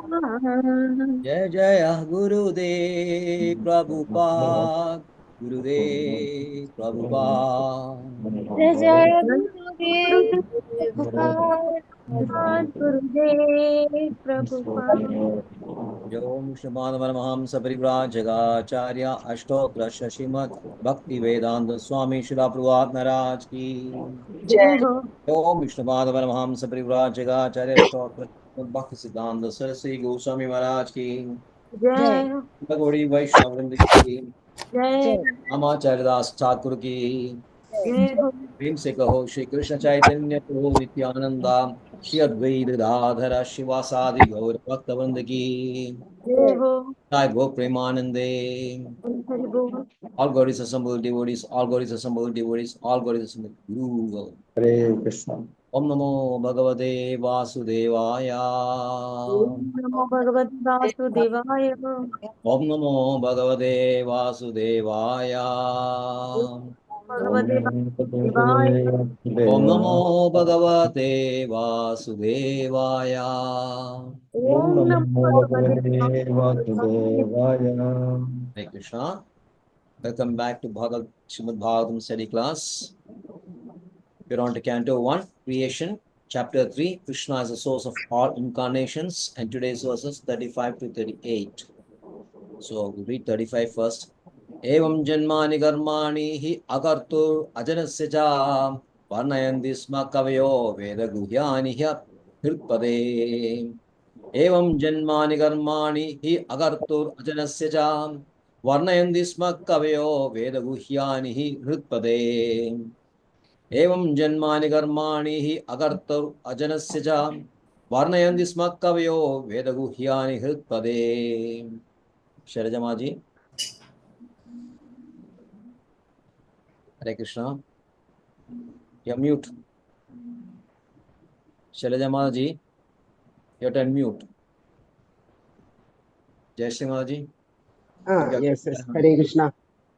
जय जय गुरुदेव प्रभुपाद, गुरुदेव प्रभुपाद। जय जय गुरुदेव गुरुदेव प्रभुपाद। ओम श्रीमाधवरमहंस परिव्राजकाचार्य अष्टोत्तर श्रीमद् भक्ति वेदांत स्वामी श्रीला प्रभुपाद महाराज की। जय हो। ओम विष्णुपादवरमहंस परिव्राजकाचार्य अष्टोत्तर श्रीमद् भक्ति सिद्धांत सरस्वती गोस्वामी महाराज की। जय हो। गौड़ी वैष्णव वृंद की। जय आचार्य दास ठाकुर की। जय हो। प्रेम से कहो श्री कृष्ण चैतन्य प्रभु नित्यानंदा, श्री अद्वैत गदाधर शिवासादि गौर भक्तवृंद की। जय हो। जय गो प्रेमानंदे। हरि बोल। All glories assembled devotees, all glories assembled devotees, all glories assembled Guru. Hare Krishna. Om Namo Bhagavate Vasudevaya. ओम नमो भगवते वासुदेवाय। Om Namo Bhagavate Vasudevaya. भगवते वासुदेवाय। Om Namo Bhagavate Vasudevaya. Om ओम नमो Namo भगवते Bhagavate वासुदेवाय। Vasudevaya. Hare Krishna. Welcome back to Srimad Bhagavatam study class. We're on to Canto 1, Creation, Chapter 3, Krishna is the source of all incarnations, and today's verses 35 to 38. So we'll read 35 first. Evam janmani karmani hi akartur ajanasya cha varnayanti sma kavayo veda guhyani hi hirpade. Evam janmani karmani hi akartur ajanasya cha varnayanti sma kavayo veda guhyani hi hirpade. एवं जन्मानि कर्माणि हि अकर्तुर् अजनस्य च वर्णयन्ति स्म कवयो वेदगुह्यानि हृत्पदे। शैलजा जी। हरे Krishna. You mute. Shailaja ji, you turn mute. जय श्री माता जी। Yes, yes. Hare Krishna.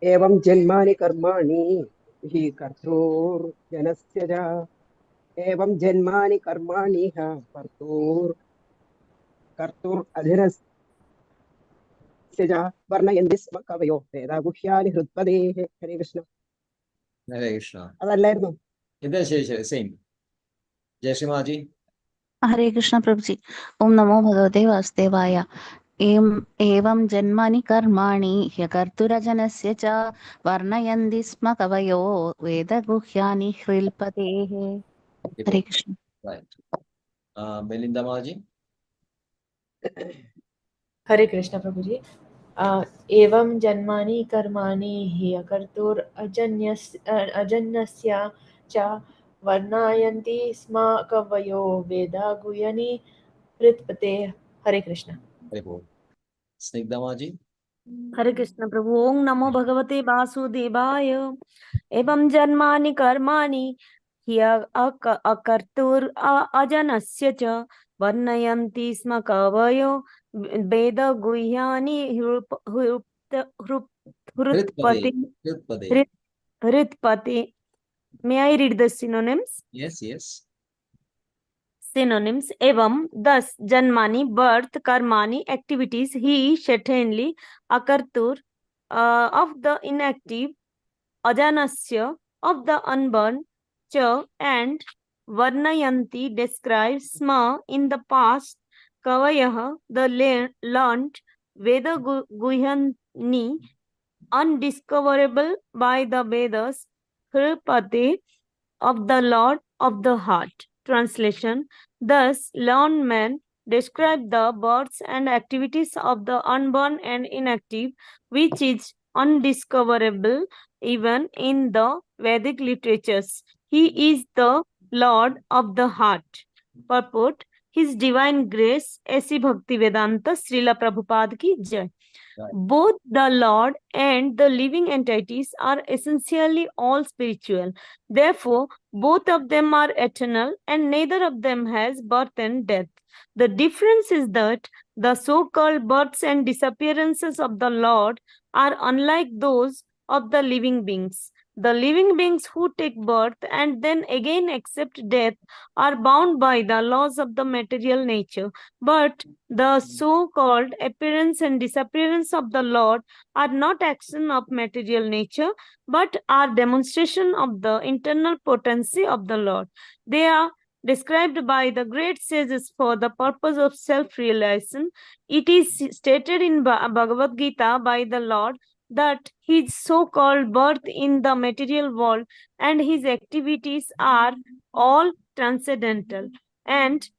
Evam janmani karmani hi kartur janasya ja. Evam janmani karmani ha kartur adhinasya ja. Varnayanti sma kavayo veda guhyani hrutpade. Hare Krishna. हरे कृष्णा। അതല്ലായിരുന്നു. इधर same. जय श्री माता जी। हरे कृष्ण प्रभु जी। ओम नमो भगवते वासुदेवाय। एवं जन्मानि कर्माणि ह्यकर्तुरजनस्य च वर्णयन्ति स्म कवयो वेदगुह्यानि ह्रिल्पतेः। हरे कृष्ण। राइट। बेलिंदा माता जी। हरे कृष्ण प्रभु जी। एवं जन्मानि कर्माणि हि अकर्तुर् अजन्यस्य च वर्णयन्ति स्म कवयो वेदा गुह्यानि हृत्पते। हरे कृष्ण। हरे बोल। स्निग्धा माता जी। हरे कृष्ण प्रभु। ओम नमो भगवते वासुदेवाय। एवं जन्मानि कर्माणि हि अकर्तुर् अजनस्य च वर्णयन्ति स्म कवयो वेद गुह्यानि हृत्पते. May I read the synonyms? Yes, yes. Synonyms. Evam, thus, janmani, birth, karmani, activities, he, certainly, akartur, of the inactive, ajanasya, of the unborn, cha, and varnayanti, describes, sma, in the past, kavayah, the learned, veda guhyani, undiscoverable by the Vedas, Hripate, of the Lord of the heart. Translation. Thus, learned men describe the births and activities of the unborn and inactive, which is undiscoverable even in the Vedic literatures. He is the Lord of the heart. Purport. His divine grace, ऐसी भक्ति वेदांत श्रीला प्रभुपाद की जय. Both the Lord and the living entities are essentially all spiritual. Therefore, both of them are eternal and neither of them has birth and death. The difference is that the so-called births and disappearances of the Lord are unlike those of the living beings. The living beings who take birth and then again accept death are bound by the laws of the material nature. But the so-called appearance and disappearance of the Lord are not action of material nature, but are demonstration of the internal potency of the Lord. They are described by the great sages for the purpose of self-realization. It is stated in Bhagavad Gita by the Lord that his so-called birth in the material world and his activities are all transcendental, and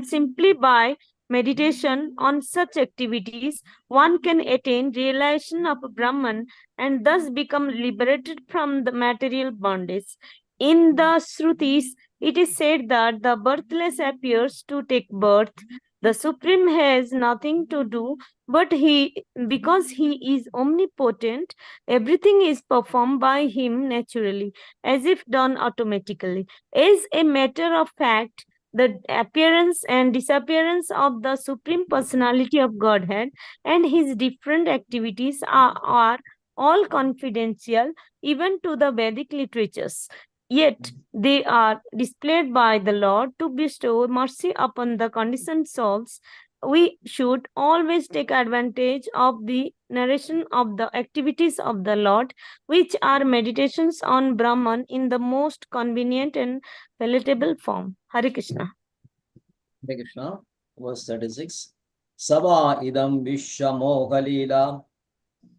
simply by meditation on such activities one can attain realization of Brahman and thus become liberated from the material bondage. In the Shrutis, it is said that the birthless appears to take birth. The Supreme has nothing to do, but because he is omnipotent, everything is performed by him naturally, as if done automatically. As a matter of fact, the appearance and disappearance of the Supreme Personality of Godhead and his different activities are all confidential, even to the Vedic literatures. Yet they are displayed by the Lord to bestow mercy upon the conditioned souls. We should always take advantage of the narration of the activities of the Lord, which are meditations on Brahman in the most convenient and palatable form. Hare Krishna. Hare Krishna. Verse 36. Sava idam vishwamokalila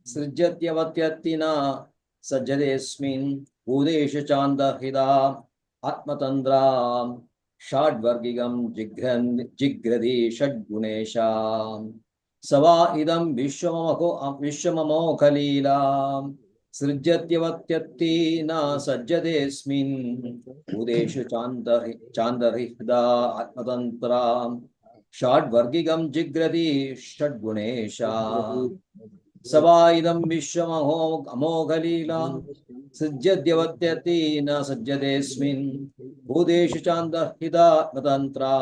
srijatyavatyatina sajjadesmin bhudesha chandahida atmatandra shadvargigam jigradi shadgunesha. Sava idam vishwamamokhalila srijatyavatyatina sajjadesmin bhudesha chandahida atmatantra shadvargigam jigradi shadgunesha. Savaidam vishwamaho amoghalila sijjadyavatyati na sajjadesmin bhudeshu chandahida matantra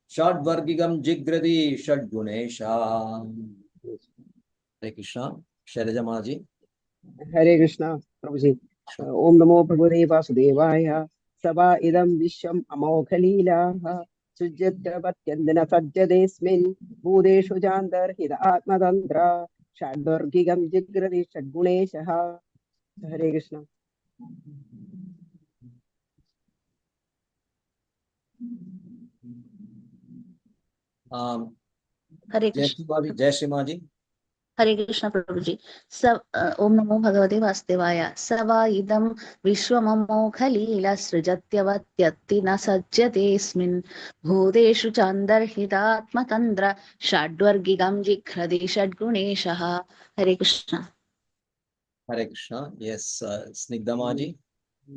shadvargigam jigradi shadgunesha. Hare Krishna. Shailaja Maji. हरे कृष्णा प्रभु जी ओम नमो भगवते वासुदेवाय सवा इदं विश्वम् अमोघलीलाः सृज्यत्यवत्यन्दन सज्जदेस्मिन् भूतेषु चान्तर्हित आत्मतन्त्र षड्वर्गिकं जिग्रति षड्गुणेशः हरे कृष्णा हरे Krishna Jai Shri Maji. हरे कृष्ण प्रभु जी ओम नमो भगवते वासुदेवाय सवा इदं विश्वममोघलीला सृजत्यवत्यत्ति न सज्जतेऽस्मिन् भूतेषु चान्तर्हितात्मतन्त्र षड्वर्गिकं जिघ्रति षड्गुणेशः हरे Krishna Hare Krishna. Yes, Snigdha Maji.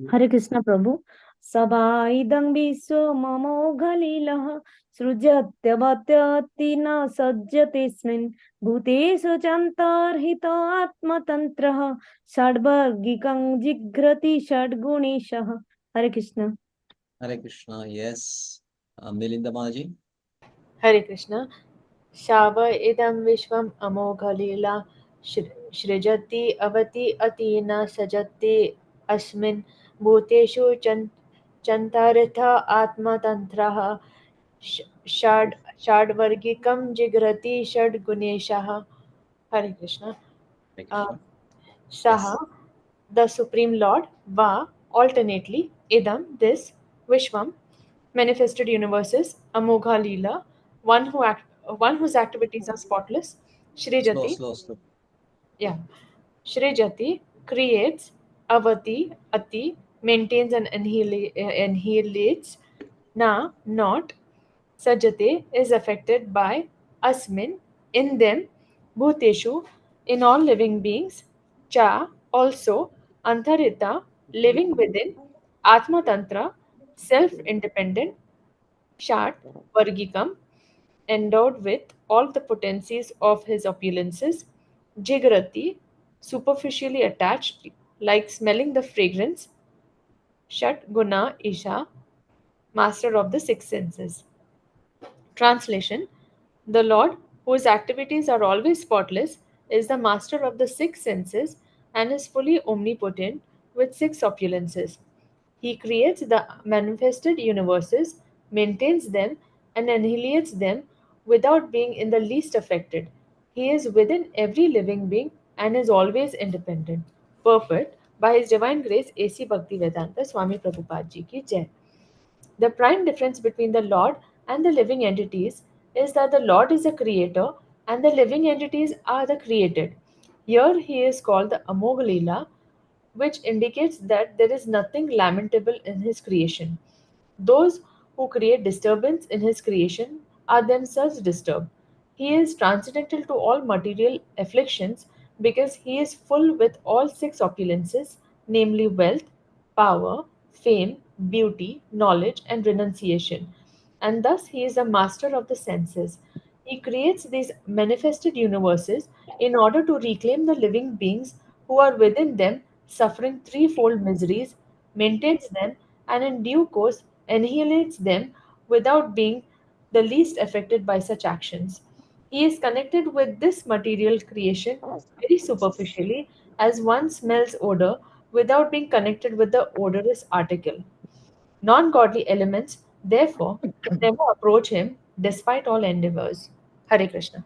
Hare Krishna Prabhu. Sabaidam vishwamamoghalilah srujatyavatyatina sajjatesmin bhuteshu chantarhita atmatantrah shadvargikam jigrati shadguneshah. Hare Krishna. Hare Krishna. Yes, Milinda Maji. Hare Krishna. Shava idam vishwam amoghalila shrijati avati atina sajati asmin bhuteshu chantaritha atmatantraha shadvargikam jigrati shadguneshaha. Hare Krishna. Hare Krishna. Saha, the Supreme Lord, Va, alternately, Idam, this, Vishwam, manifested universes, Amogha Leela, one whose activities are spotless, Shrijati, Slow. yeah, Shrijati creates, Avati, Ati, maintains and annihilates, Na, not, Sajate is affected by, Asmin, in them, Bhuteshu, in all living beings, Cha, also, Antharita, living within, Atma Tantra, self-independent, Shat, Vargikam, endowed with all the potencies of his opulences, Jigrati, superficially attached, like smelling the fragrance, Shat Guna Isha, master of the six senses. Translation: the Lord, whose activities are always spotless, is the master of the six senses, and is fully omnipotent with 6 opulences. He creates the manifested universes, maintains them, and annihilates them without being in the least affected. He is within every living being and is always independent. Perfect by His Divine Grace A.C. Bhaktivedanta Swami Prabhupada Ji ki Jai. The prime difference between the Lord and the living entities is that the Lord is a creator and the living entities are the created. Here he is called the Amogalila, which indicates that there is nothing lamentable in his creation. Those who create disturbance in his creation are themselves disturbed. He is transcendental to all material afflictions because he is full with all 6 opulences, namely wealth, power, fame, beauty, knowledge, and renunciation. And thus he is a master of the senses. He creates these manifested universes in order to reclaim the living beings who are within them suffering threefold miseries, maintains them, and in due course annihilates them without being the least affected by such actions. He is connected with this material creation very superficially, as one smells odor without being connected with the odorous article. Non godly elements, therefore, can never approach him despite all endeavors. Hare Krishna.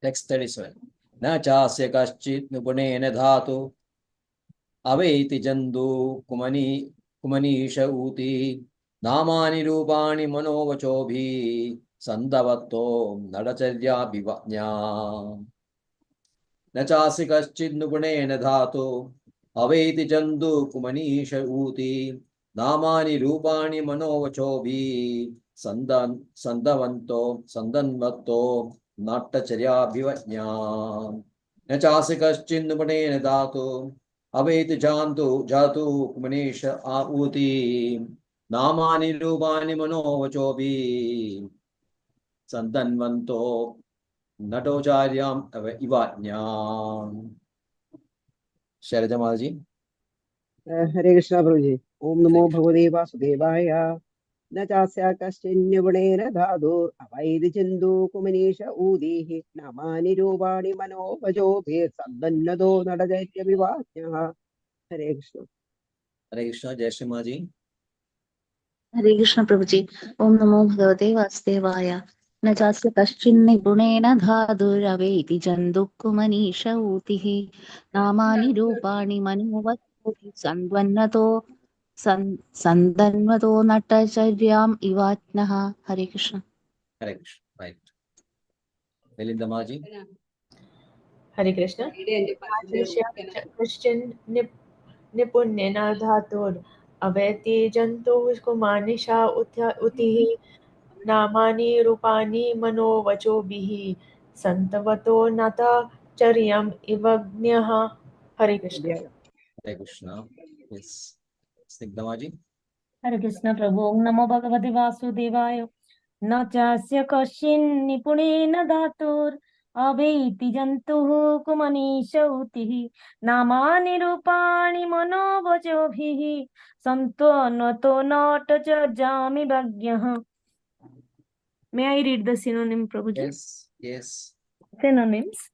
Text 37. Na chasya kaschit nupunena dhatu aveiti jandu kumanisha uti namani rupani manovachobhi sandavatto nadacharya bivajna. न चासि कश्चिन्नुगुणेन धातु अवेति जन्तु कुमनीष ऊति नामानि रूपाणि मनोवचोभिः सन्दन्वत्तो नाट्यचर्याभिवज्ञा न चासि कश्चिन्नुगुणेन धातु अवेति जातु कुमनीष ऊति नामानि रूपाणि मनोवचोभिः सन्दन्वन्तो नटोचार्याम इवाज्ञाम. शैलजा माता जी. हरे कृष्णा प्रभु जी. ओम नमो भगवते वासुदेवाय. न चास्य कश्चिन्निगुणेन धातु अवैधि चिन्दु कुमनीष ऊदिः नामानि रूपाणि मनोवचोभिः सन्दन्नतो नडजैत्यभिवाच्यः. हरे कृष्ण. हरे कृष्णा. जय श्री माँ जी. हरे कृष्ण प्रभु जी. ओम नमो भगवते वासुदेवाय. न चास्य कश्चिन्निगुणेन धातुरवेति जन्तुः ऊतिः नामानि रूपाणि मनोवचोभिः सन्दन्वतो नटचर्याम् इवाज्ञः. हरे कृष्ण. हरे कृष्ण. राइट. मिलिंदा माँ जी. Hare Krishna. Christian निपुण्येन धातुर् अवेति जन्तुः कुमानिषा उतिः नामानि रूपाणि मनोवचोभिः सन्तवतो नताचर्यम् इवज्ञः. हरे कृष्ण. हरे कृष्णा. यस. स्निग्धा माँ जी. हरे कृष्ण प्रभु. ओम नमो भगवते वासुदेवाय. न चास्य कश्चिन्निपुणेन धातुर् अवेति जन्तुः कुमनीष ऊतिः नामानि रूपाणि मनोवचोभिः सन्त्वन्वतो नाटचर्यामि भग्यः. May I read the synonym, Prabhuji? Yes. Yes. Synonyms: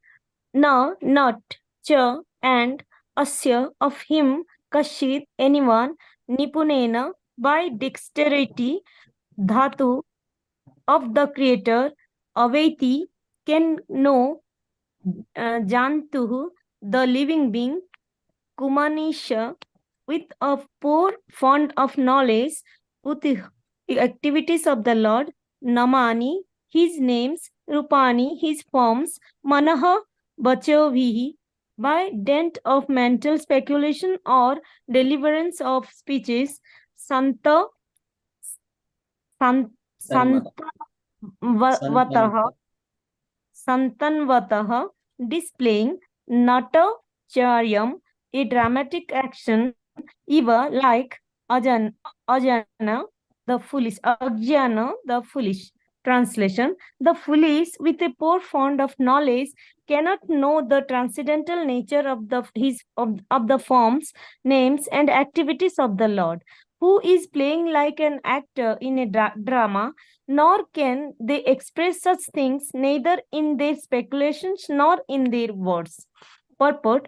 na, not, cha, and asya, of him, kashit, anyone, nipunena, by dexterity, dhatu, of the creator, aveti, can know, jantuhu, the living being, kumanisha, with a poor fond of knowledge, uti, activities of the Lord, namani, his names, rupani, his forms, manaha, vachovihi, by dint of mental speculation or deliverance of speeches, santa, santanvataha, displaying natacharyam, a dramatic action, eva, like ajana, the foolish, ajnana, the foolish. Translation: the foolish, with a poor fond of knowledge, cannot know the transcendental nature of the forms, names, and activities of the Lord, who is playing like an actor in a drama, nor can they express such things neither in their speculations nor in their words. Purport: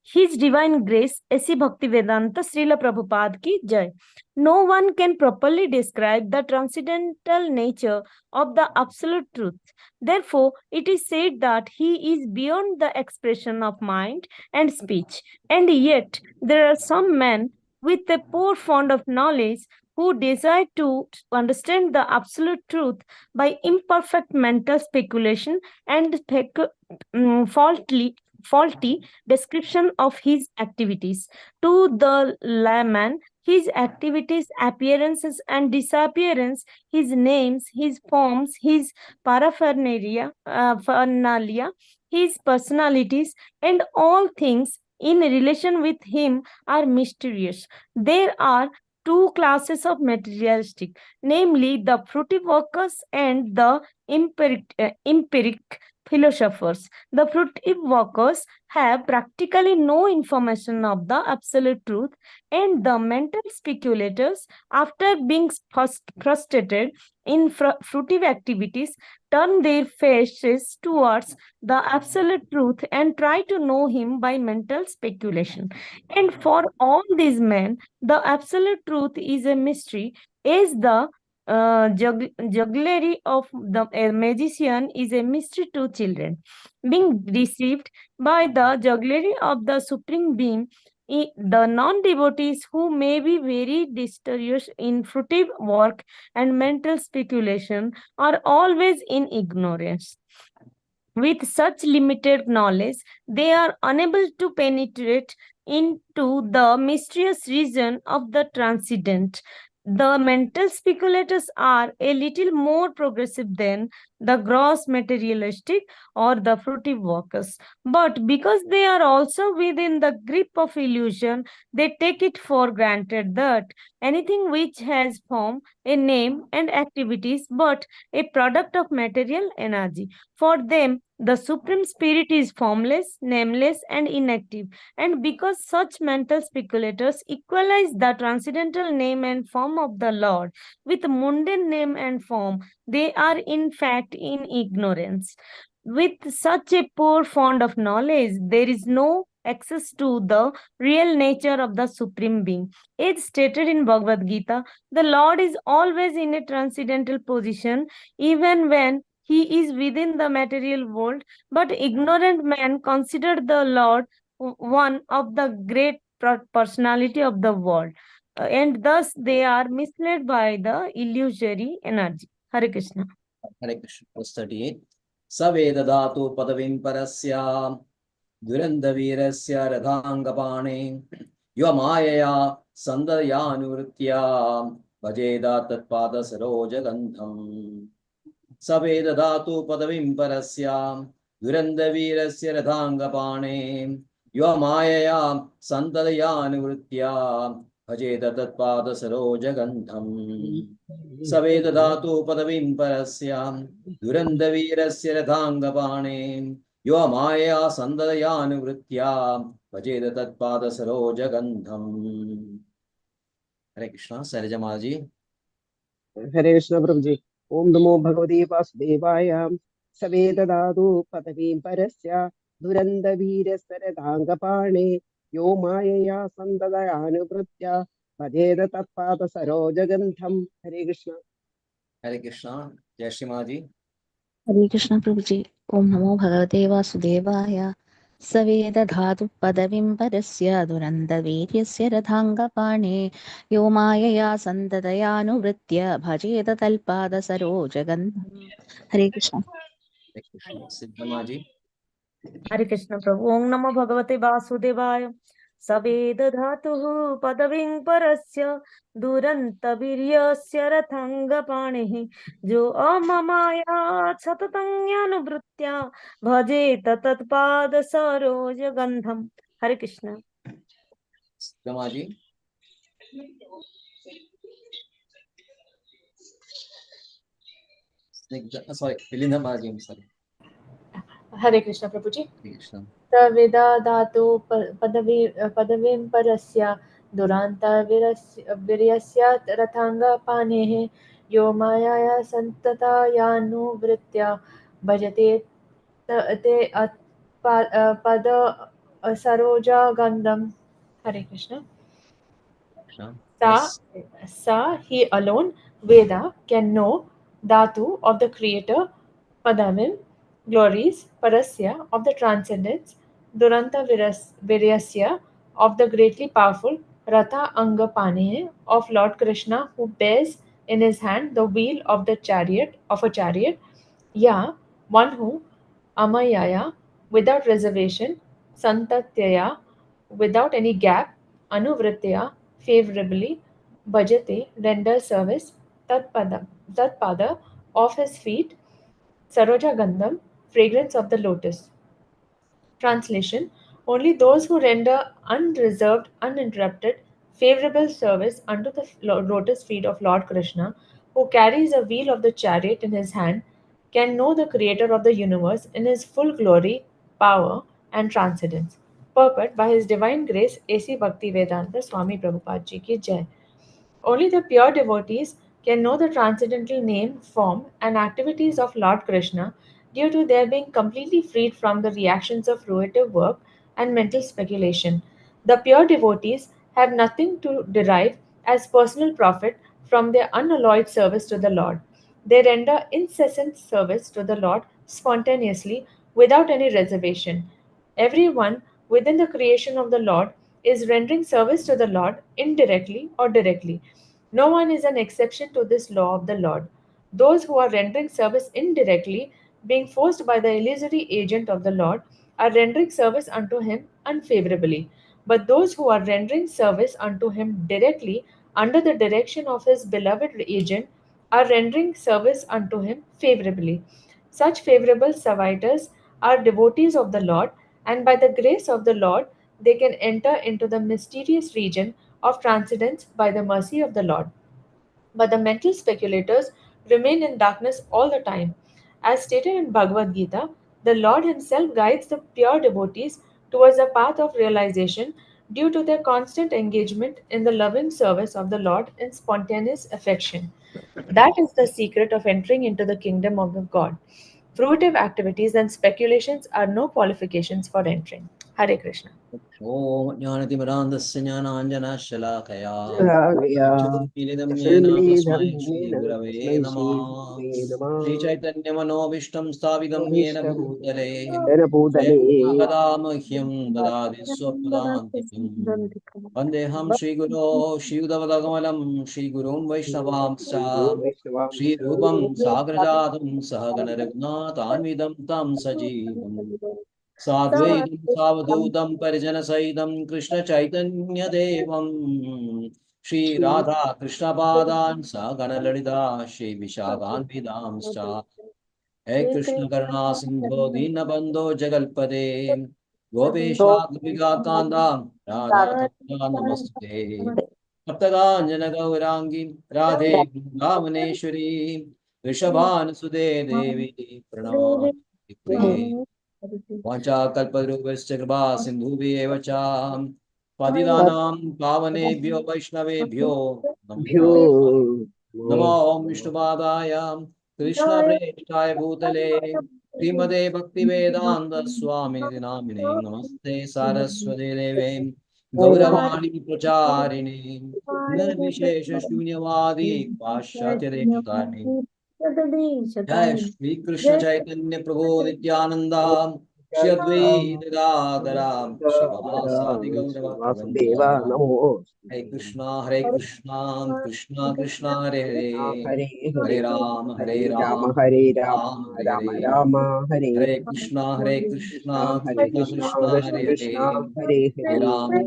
His Divine Grace, A.C. Bhaktivedanta Srila Prabhupada ki Jai. No one can properly describe the transcendental nature of the Absolute Truth. Therefore, it is said that he is beyond the expression of mind and speech. And yet, there are some men with a poor fund of knowledge who desire to understand the Absolute Truth by imperfect mental speculation and faulty description of his activities. To the layman, his activities, appearances, and disappearance, his names, his forms, his paraphernalia, his personalities, and all things in relation with him are mysterious. There are two classes of materialistic, namely the fruitive workers and the empiric philosophers. The fruitive workers have practically no information of the absolute truth, and the mental speculators, after being frustrated in fruitive activities, turn their faces towards the absolute truth and try to know him by mental speculation. And for all these men, the absolute truth is a mystery, as the jugglery of the magician is a mystery to children. Being deceived by the jugglery of the Supreme Being, the non-devotees who may be very dexterous in fruitive work and mental speculation are always in ignorance. With such limited knowledge, they are unable to penetrate into the mysterious region of the transcendent. The mental speculators are a little more progressive than the gross materialistic or the fruitive workers. But because they are also within the grip of illusion, they take it for granted that anything which has form, a name, and activities but a product of material energy. For them, the Supreme Spirit is formless, nameless, and inactive. And because such mental speculators equalize the transcendental name and form of the Lord with mundane name and form, they are in fact in ignorance. With such a poor fund of knowledge, there is no access to the real nature of the Supreme Being. As stated in Bhagavad Gita, the Lord is always in a transcendental position, even when he is within the material world, but ignorant men consider the Lord one of the great personality of the world, and thus they are misled by the illusory energy. Hare Krishna. Hare Krishna. Verse 38. Saveda dhatu padavim parasya duranda virasya radhangapane yuamayaya sandayanurtya bhajeda tatpada saroja gandham. Saveda dhatu padavim parasya duranda virasya radhangapane yuamayaya sandayanurtya bhajeda tatpada saroja gandham. Saveda dhatu padavim parasya durandavirasya rathangapane yo maya sandadayanuvritya bhajeda tatpada saroja gandham. Hare Krishna. Sarija Maji. हरे कृष्ण प्रभु जी। ओम नमो भगवते वासुदेवाय। सवेददातु पदवीं परस्य दुरन्दवीरस्तरदाङ्गपाणे यो मायया सन्ददयानुवृत्या भजेद तत्पाद सरोजगन्धम्। हरे Krishna. Hare Krishna. Jai Shri Maji. हरे कृष्ण प्रभु जी। ओम नमो भगवते वासुदेवाय। सवेदधातु पदवीं परस्य दुरन्दवीर्यस्य रथाङ्गपाणे यो मायया सन्ददयानुवृत्य भजेत तल्पादसरोजगन्धम्। हरे Krishna. Hare Krishna. Siddha Maji. Hare Krishna Prabhu. Om Namo Bhagavate Vasudevaya. Saved dhatuh padaving parasya duranta viryasya rathanga panehi jo amamaya satatangyanubhrutya bhaje tatatpad saroja gandham. Hare Krishna. Siddha Maji. Sorry, Vilinda Maji. I'm sorry. Hare Krishna Prabhuji. Hare Krishna. Saveda dhatu padavim parasya duranta viryasya rathanga panehe yo mayaya santata yanuvritya bhajate te pada Saroja Gandham. Hare Krishna. Krishna. Sa, Yes. sa, he alone, Veda, can know Dhatu of the creator, Padavim, glories, Parasya of the transcendence, Duranta Viryasya of the greatly powerful, Ratha Anga Panehe of Lord Krishna, who bears in his hand the wheel of the chariot of a chariot, Ya, one who, Amayaya, without reservation, Santatyaya, without any gap, Anuvrittya, favorably, Bhajate, renders service, Tatpada, of his feet, Saroja Gandham, fragrance of the lotus. Translation: only those who render unreserved, uninterrupted, favorable service unto the lotus feet of Lord Krishna, who carries a wheel of the chariot in his hand, can know the creator of the universe in his full glory, power, and transcendence. Purport by His Divine Grace A.C. Bhaktivedanta Swami Prabhupada Ji ki Jai. Only the pure devotees can know the transcendental name, form, and activities of Lord Krishna due to their being completely freed from the reactions of fruitive work and mental speculation. The pure devotees have nothing to derive as personal profit from their unalloyed service to the Lord. They render incessant service to the Lord spontaneously without any reservation. Everyone within the creation of the Lord is rendering service to the Lord indirectly or directly. No one is an exception to this law of the Lord. Those who are rendering service indirectly, being forced by the illusory agent of the Lord, are rendering service unto him unfavorably. But those who are rendering service unto him directly, under the direction of his beloved agent, are rendering service unto him favorably. Such favorable servitors are devotees of the Lord, and by the grace of the Lord, they can enter into the mysterious region of transcendence by the mercy of the Lord. But the mental speculators remain in darkness all the time. As stated in Bhagavad Gita, the Lord Himself guides the pure devotees towards a path of realization due to their constant engagement in the loving service of the Lord in spontaneous affection. That is the secret of entering into the kingdom of the God. Fruitive activities and speculations are no qualifications for entering. Hare Krishna. Om Jnanatimirandasya Jnananjana-shalakaya Chakshurmilitam Yena चक्षुर्मिलितं Tasmai Shri yen Gurave तस्मै Namah श्रीगुरवे Shri नमः Chaitanya Manobishtam Stavidam Yena Bhutale भूतले Swayam Bhagadamahyam Dadadi Swapadantikam Vandeham Shri Guru Shri Udavadagamalam Shri Gurum Vaishnavamsa Shri Rupam Sagrajatam Sahagana Raghunath Anvidam Tam Sajivam साद्वैतं सावधूतं परिजनसहितं कृष्णचैतन्यदेवं Shri Radha कृष्णपादान् सगणललिता श्रीविशाखान्वितांश्च हे कृष्णकरुणा सिन्धो दीनबन्धो जगल्पदे गोपेशा गोपिकान्ता राधाकान्ता नमस्ते सप्तकाञ्जनगौराङ्गी राधे वृन्दावनेश्वरी वृषभानुसुते देवी प्रणमामि प्रिये वाञ्छाकल्पतरुभ्यश्च कृपा सिन्धुभ्येव च पतितानां पावनेभ्यो वैष्णवेभ्यो नमो भ्यो नमो विष्णुपादाय कृष्णप्रेष्ठाय भूतले श्रीमते भक्तिवेदान्त स्वामिनिधि नामिने नमस्ते सारस्वते देवे गौरवाणी प्रचारिणे निर्विशेषशून्यवादी पाश्चात्यदेशतारिणे जय श्री कृष्ण चैतन्य प्रभु नित्यानंद श्री अद्वैत गदाधर शिवासादि गौरव वासुदेव हरे नमोऽस्तुते कृष्णा कृष्णा कृष्णा हरे हरे हरे हरे हरे हरे राम राम हरे राम राम हरे राम हरे राम हरे हरे कृष्ण कृष्णा हरे कृष्णा कृष्ण हरे हरे कृष्ण हरे हरे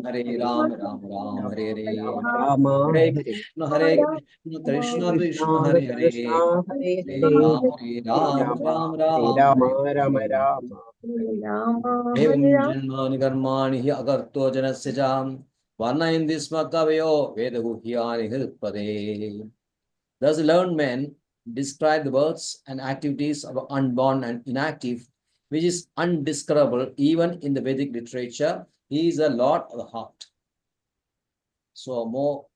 हरे राम राम राम हरे हरे राम राम हरे हरे हरे कृष्ण कृष्ण कृष्ण हरे हरे कृष्ण हरे हरे हरे हरे राम हरे राम हरे राम हरे राम एवं जन्मानि कर्माणि हि अकर्तो जनस्य च वर्णयन्ति स्म कवयो वेदगुह्यानि हृत्पदे. Thus learned men describe the births and activities of unborn and inactive, which is undescribable even in the Vedic literature. He is a Lord of the heart. So more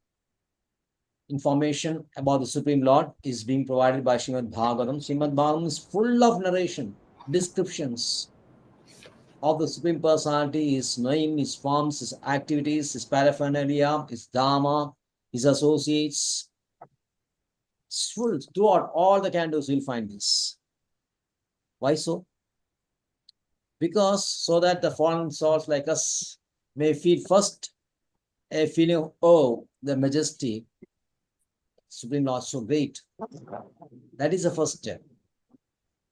information about the Supreme Lord is being provided by Srimad Bhagavatam. Srimad Bhagavatam is full of narration, descriptions, of the Supreme Personality, his name, his forms, his activities, his paraphernalia, his dharma, his associates. It's full throughout all the cantos, you'll find this. Why so? Because so that the fallen souls like us may feel first a feeling of, oh, the majesty, Supreme Lord, so great. That is the first step.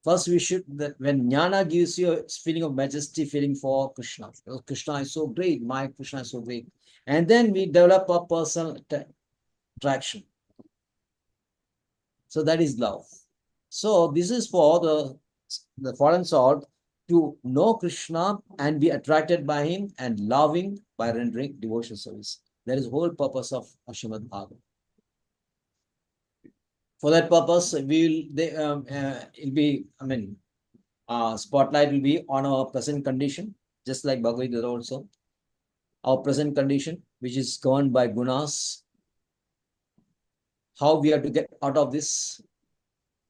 First, we should, when jnana gives you a feeling of majesty, feeling for Krishna. Oh, Krishna is so great, my Krishna is so great. And then we develop a personal attraction. So that is love. So this is for the fallen soul to know Krishna and be attracted by him and love him by rendering devotional service. That is the whole purpose of Srimad Bhagavatam. For that purpose, spotlight will be on our present condition, just like Bhagavad Gita also. Our present condition, which is governed by gunas. How we have to get out of this?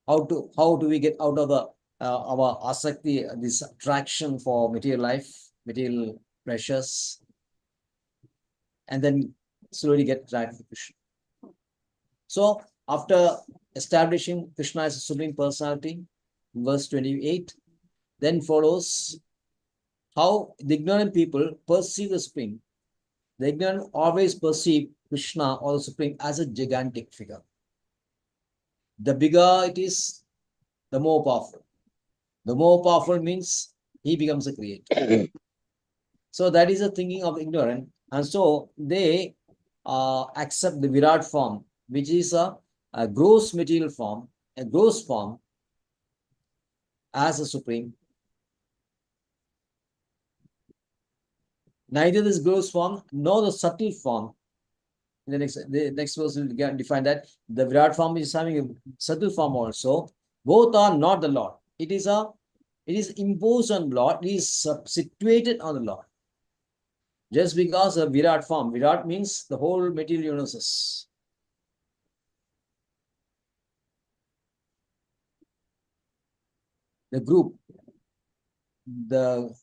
How do we get out of the our asakti, this attraction for material life, material pleasures, and then slowly get attracted to Krishna. So after establishing Krishna as a Supreme Personality, verse 28, then follows how the ignorant people perceive the Supreme. The ignorant always perceive Krishna or the Supreme as a gigantic figure. The bigger it is, the more powerful. The more powerful means he becomes a creator. So that is the thinking of the ignorant. And so they accept the Virat form, which is a gross material form, a gross form, as a Supreme. Neither this gross form nor the subtle form. The next verse will define that the Virat form is having a subtle form also. Both are not the Lord. It is imposed on Lord. It is situated on the Lord. Just because of Virat form. Virat means the whole material universes. The group, the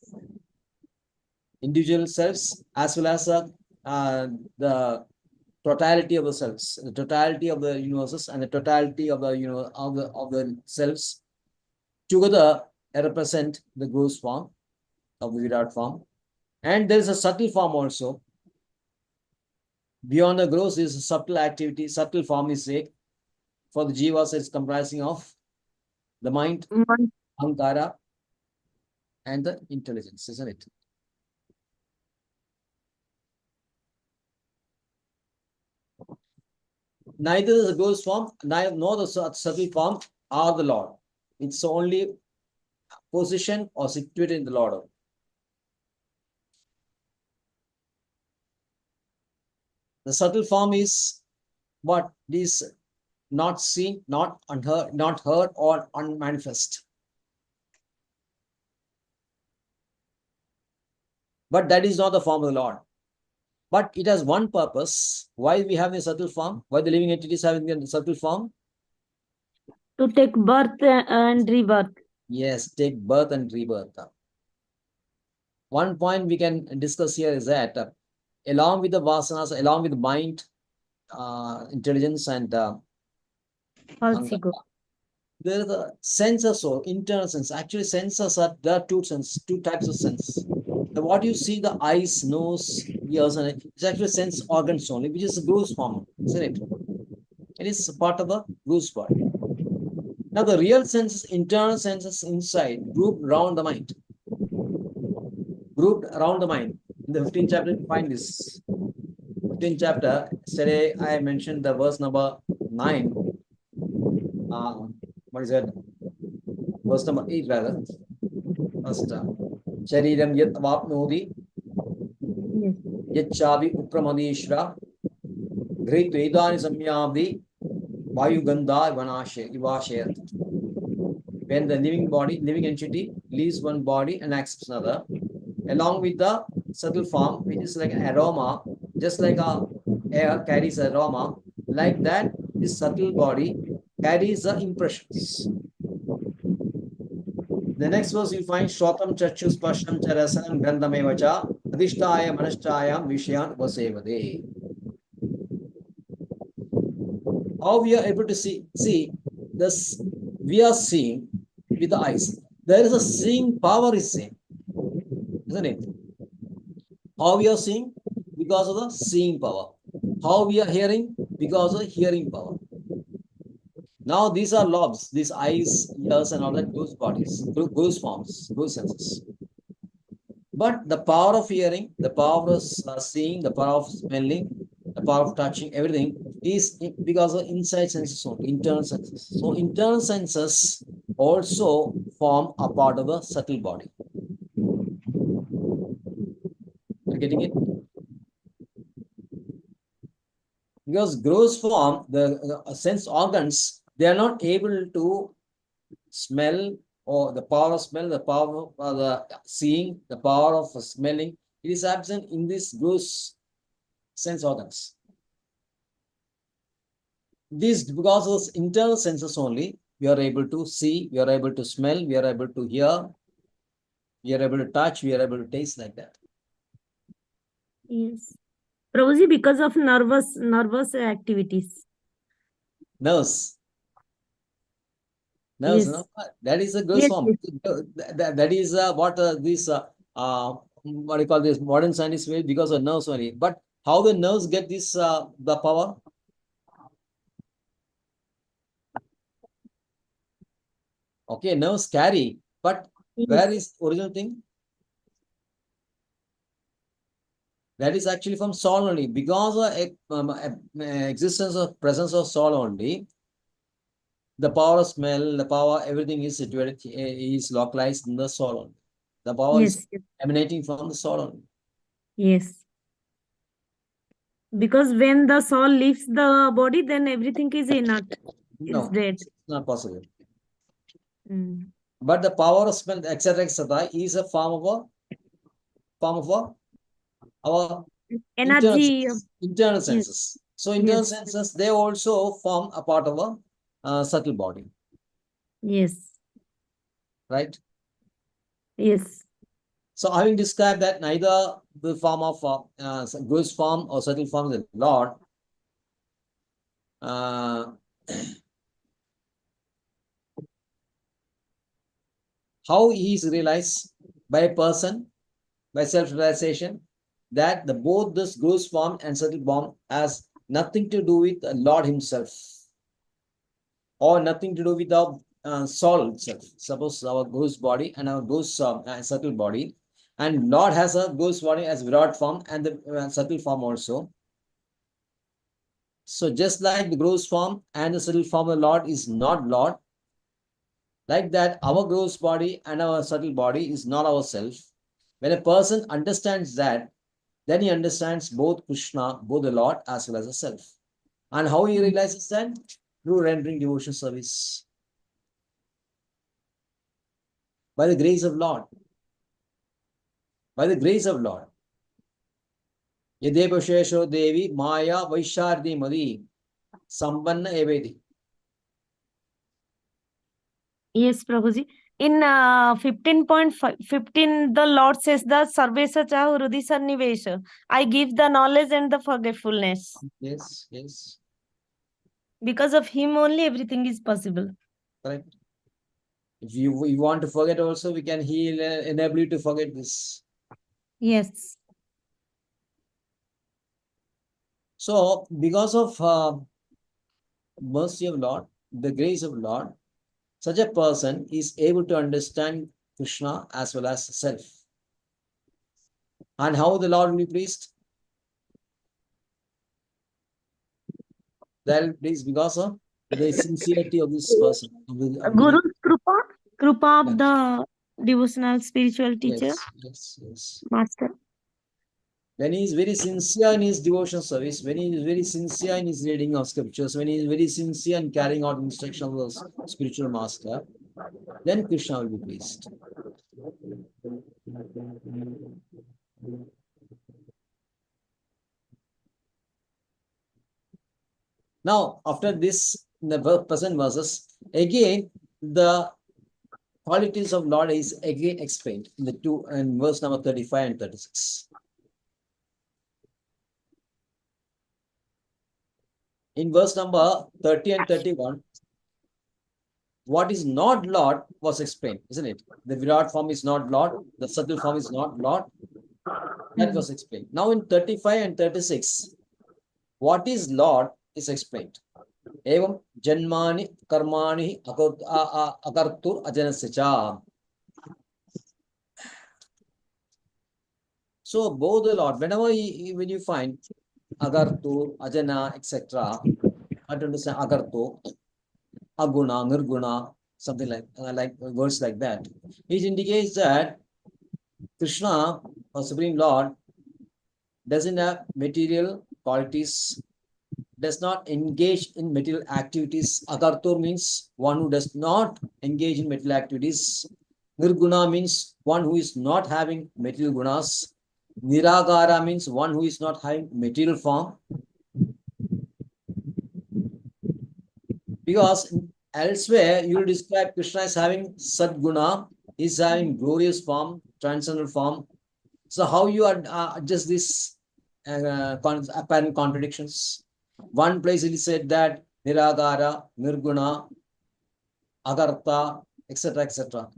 individual selves, as well as the totality of the selves, the totality of the universes, and the totality of the selves together represent the gross form of the Virat form. And there is a subtle form also. Beyond the gross is a subtle activity. Subtle form is for the jivas, it's comprising of the mind, ahankara, and the intelligence, isn't it? Neither the gross form nor the subtle form are the Lord. It's only position or situated in the Lord. The subtle form is what is not seen, not heard, or unmanifest. But that is not the form of the Lord. But it has one purpose. Why we have a subtle form? Why the living entities having a subtle form? To take birth and rebirth. Yes, take birth and rebirth. One point we can discuss here is that along with the vasanas, along with the mind, intelligence, and False ego. there is a sense of soul, internal sense. Actually, senses are there are two types of sense. What you see, the eyes, nose, ears, and it's actually sense organs only, which is a gross form, isn't it? It is part of the gross body. Now, the real senses, internal senses inside, grouped around the mind. Grouped around the mind. In the 15th chapter, you find this. 15th chapter, yesterday I mentioned the verse number 9. What is that? Verse number 8, rather. First, Shariram yat vapnodi yat chavi upramadishra great vedani samyabdi vayugandha ivashayat. When the living body, living entity leaves one body and accepts another, along with the subtle form, which is like an aroma, just like air carries aroma, like that, this subtle body carries the impressions. The next verse you find Shrotam Chachus Pasham Charasanam Gandhamevacha Adhishtaya Manashtayam Vishyan Vasevade. How we are able to see this, we are seeing with the eyes. There is a seeing power is seen, isn't it? How we are seeing? Because of the seeing power. How we are hearing? Because of the hearing power. Now these are lobes, these eyes, ears, and all that, those bodies, those forms, those senses. But the power of hearing, the power of seeing, the power of smelling, the power of touching, everything is because of inside senses only, internal senses. So internal senses also form a part of the subtle body. You're getting it? Because gross form, the sense organs, they are not able to smell, or the power of smell, the power of the seeing, the power of smelling, it is absent in these gross sense organs. These, because of internal senses only, we are able to see, we are able to smell, we are able to hear, we are able to touch, we are able to taste, like that. Yes. Prabhuji, because of nervous activities. Nerves. Yes. No? That is a gross Yes, form. yes. That is what this what do you call this, modern scientists will, because of nerves only. But how the nerves get this the power? Okay, nerves carry, but where Yes. is original thing? That is actually from soul only. Because of existence of presence of soul only, the power of smell, the power, everything is situated, is localized in the soul only. The power is Yes, yes. emanating from the soul only. Yes. Because when the soul leaves the body, then everything is inert. It's No, dead. it's not possible. Mm. But the power of smell, etc., is a form of our internal Energy. senses. Internal Yes. senses. So internal Yes. senses, they also form a part of a subtle body, Yes. right? Yes. So having described that neither the form of gross form or subtle form is the Lord, how he is realized by a person, by self-realization, that the both this gross form and subtle form has nothing to do with the Lord himself, or nothing to do with the soul itself. Suppose our gross body and our gross subtle body, and Lord has a gross body as Virat form and the subtle form also. So just like the gross form and the subtle form of the Lord is not Lord, like that our gross body and our subtle body is not ourself. When a person understands that, then he understands both Krishna, both the Lord as well as the self. And how he realizes that? Through rendering devotion service. By the grace of Lord. By the grace of Lord. Yadevashesho Devi Maya Vaishardi Madi Sambanna Evedi. Yes, Prabhuji. In 15.15, the Lord says the Sarvesa Cha Hrudi Sannivesha. I give the knowledge and the forgetfulness. Yes, yes. Because of him only everything is possible. Correct. If you want to forget also, we can heal, enable you to forget this. Yes. So, because of mercy of Lord, the grace of Lord, such a person is able to understand Krishna as well as self. And how the Lord will be pleased? That will be pleased because of the sincerity of this person. Guru's Krupa of the devotional spiritual teacher, Yes. master. When he is very sincere in his devotion service, when he is very sincere in his reading of scriptures, when he is very sincere in carrying out instruction of the spiritual master, then Krishna will be pleased. Now, after this, in the present verses, again, the qualities of Lord is again explained in in verse number 35 and 36. In verse number 30 and 31, what is not Lord was explained, isn't it? The Virat form is not Lord, the subtle form is not Lord. That was explained. Now in 35 and 36, what is Lord is explained. Evam janmani karmani akartur ajanasya cha. So both the Lord, whenever when you find agartu, ajana, etc., I understand agartu, aguna, nirguna, something like words like that. It indicates that Krishna, or Supreme Lord, doesn't have material qualities, does not engage in material activities. Agartur means one who does not engage in material activities. Nirguna means one who is not having material gunas. Niragara means one who is not having material form. Because elsewhere you will describe Krishna as having Sadguna, is having glorious form, transcendental form. So how you adjust this apparent contradictions? One place it is said that Niragara, Nirguna, Agartha, etc., etc.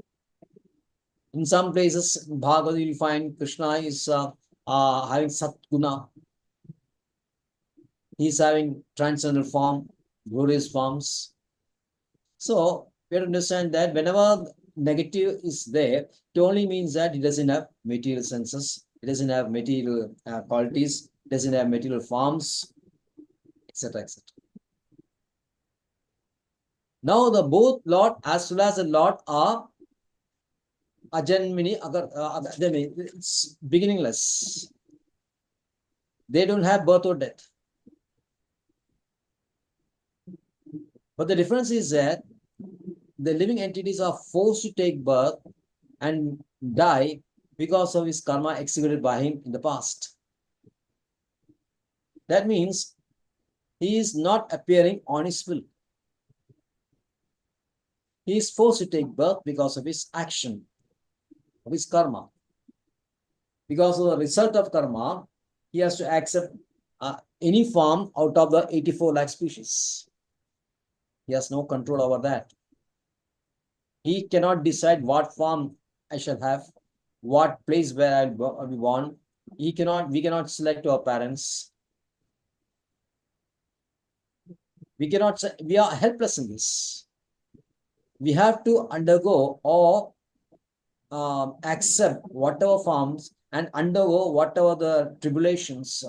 In some places in Bhagavad you will find Krishna is having Satguna. He is having transcendental form, glorious forms. So we have to understand that whenever negative is there, it only means that it doesn't have material senses, it doesn't have material qualities, it doesn't have material forms, etc., etc. Now the both Lord as well as the Lord are ajanmini, it's beginningless. They don't have birth or death. But the difference is that the living entities are forced to take birth and die because of his karma executed by him in the past. That means he is not appearing on his will. He is forced to take birth because of his action, of his karma. Because of the result of karma, he has to accept any form out of the 84 lakh species. He has no control over that. He cannot decide what form I shall have, what place where I'll be born. We cannot select our parents. We are helpless in this. We have to undergo or accept whatever forms and undergo whatever the tribulations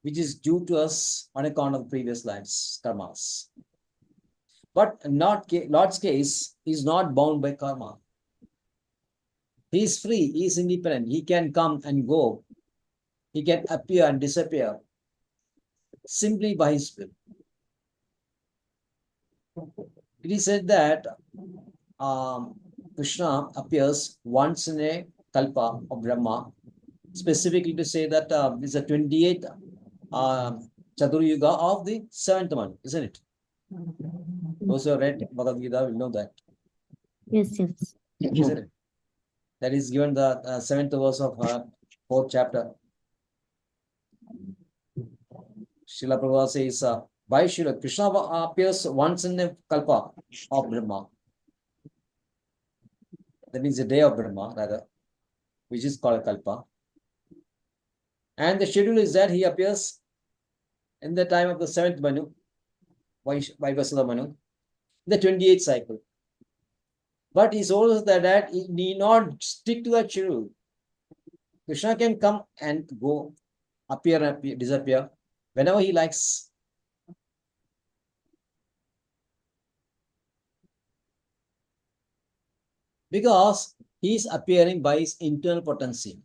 which is due to us on account of previous lives, karmas. But Lord's case is not bound by karma. He is free, he is independent, he can come and go, he can appear and disappear simply by his will. It is said that Krishna appears once in a kalpa of Brahma, specifically to say that this is the 28th Chaturyuga of the 7th month, isn't it? Those who have read Bhagavad Gita will know that. Yes, yes. Isn't it? That is given the 7th verse of 4th chapter. Srila Prabhupada says, by Srila Krishna appears once in a kalpa of Brahma. That means the day of Brahma, rather, which is called kalpa. And the schedule is that he appears in the time of the 7th Manu, Vaivasada Manu, the 28th cycle. But he also that he need not stick to that schedule. Krishna can come and go, appear and disappear whenever he likes. Because he is appearing by his internal potency.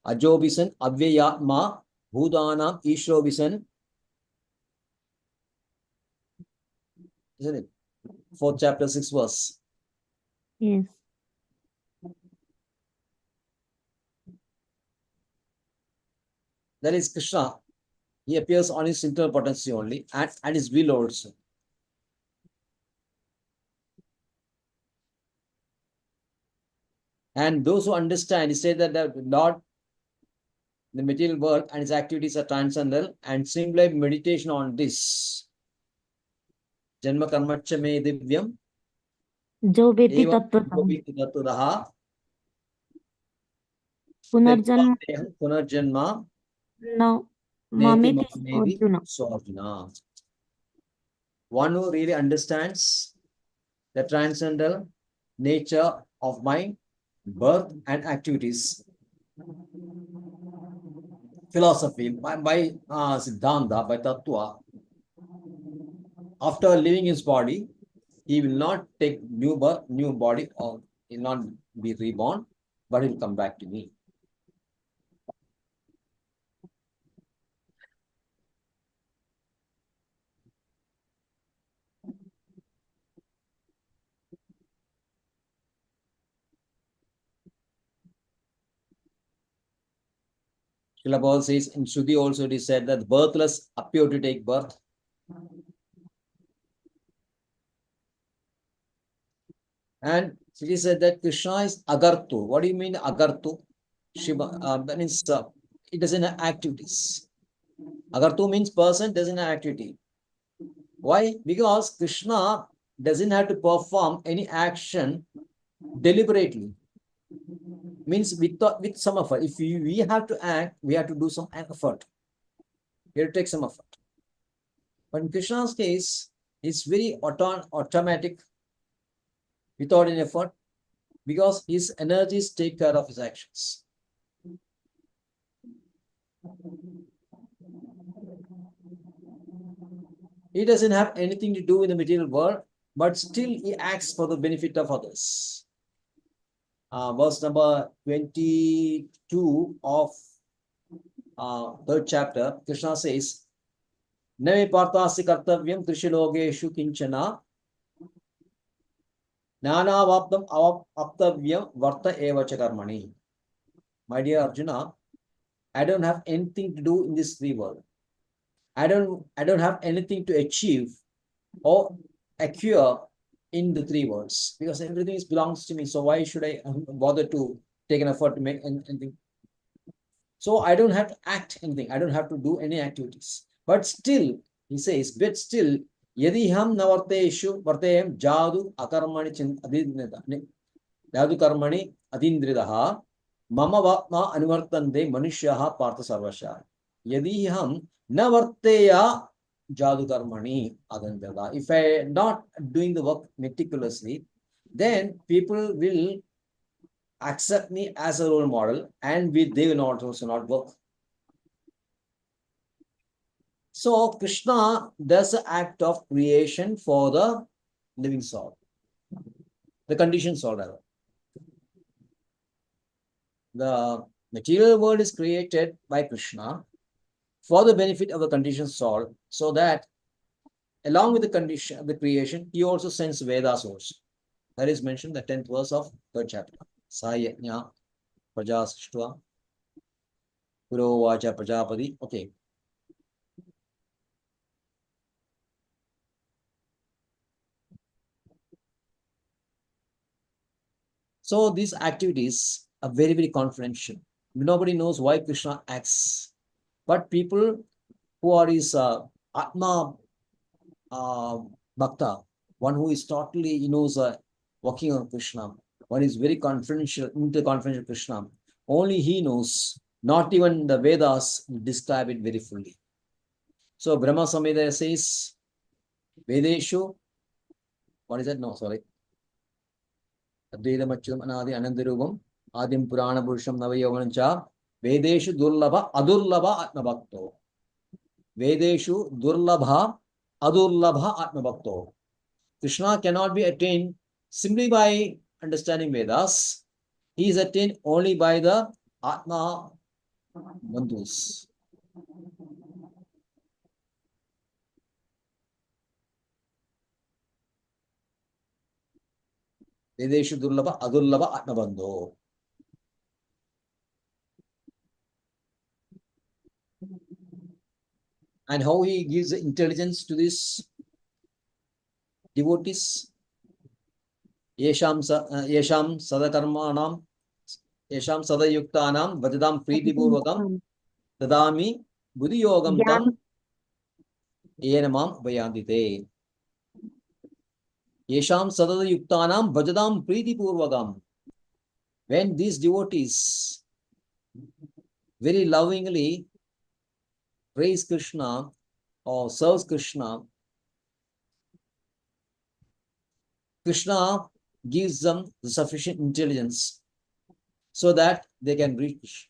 Ajobisan, Avyayatma, Bhudanam, Ishrobisan. Isn't it? 4th chapter, 6th verse. Yes. That is Krishna. He appears on his internal potency only and his will also. And those who understand say that the Lord, the material world and its activities are transcendental, and simply meditation on this. Janma karmacha me divyam. जो वेत्ति Eva तत्त्वतः gopiti tattvadah. पुनर्जन्म Punarjanma न neti मामेति mamedi Arjun. so Arjuna. One who really understands the transcendental nature of my birth and activities, philosophy, by Siddhanta, by Tattva, after leaving his body, he will not take new birth, new body, or he will not be reborn, but he will come back to me. Srila Prabhupada says in Shruti also it is said that the birthless appear to take birth. And it is said that Krishna is agartu. What do you mean agartu? Shiva, that means it doesn't have activities. Agartu means person doesn't have activity. Why? Because Krishna doesn't have to perform any action deliberately. Means with some effort. If we have to act, we have to do some effort. We have to take some effort. But in Krishna's case, it's very automatic, without any effort, because his energies take care of his actions. He doesn't have anything to do in the material world, but still he acts for the benefit of others. Verse number 22 of third chapter, Krishna says, Name partasi kartavyam trishilogeshu kinchana Nana vaptam aptavyam varta evacha karmani. My dear Arjuna, I don't have anything to do in this three world. I don't have anything to achieve or acquire in the three worlds, because everything belongs to me. So why should I bother to take an effort to make anything? So I don't have to act anything. I don't have to do any activities. But still, he says, but still, yadi ham navarteshu varteyam jadu akarmani jadu karmani adindridaha mama vatma anuvartande manushyaha partha sarvasha. Yadi ham navarteya jadu karmani adindridaha. If I am not doing the work meticulously, then people will accept me as a role model, and they will also not work. So Krishna does the act of creation for the living soul, the conditioned soul rather. The material world is created by Krishna for the benefit of the conditioned soul, so that along with the creation, he also sends Vedas also. That is mentioned in the 10th verse of third chapter. Sayajna Prajasishtva Purovacha Prajapati. Okay. So these activities are very, very confidential. Nobody knows why Krishna acts. But people who are his Atma Bhakta, one who is totally, he knows working on Krishna, one is very confidential, into Krishna, only he knows. Not even the Vedas describe it very fully. So Brahma Samhita says, Vedeshu, what is that? No, sorry. Advaita Machyam Anadi Anandarubam Adim Purana Purusham Navayavancha Vedeshu Durlabha Adurlabha Atmabhakto. Vedeshu Durlabha Adurlabha Atmabhakto. Krishna cannot be attained simply by understanding Vedas. He is attained only by the Atma Bandhus. Vedeshu Durlabha Adurlabha Atmabandho. And how he gives intelligence to this devotees? Yesham Sadakarmanam Yesham sadayuktanam vajadam pritipurvakam dadami buddhiyogam tam enamam vayandite. Yesham sadayuktanam vajadam pritipurvakam. When these devotees very lovingly praise Krishna or serves Krishna, Krishna gives them the sufficient intelligence so that they can reach.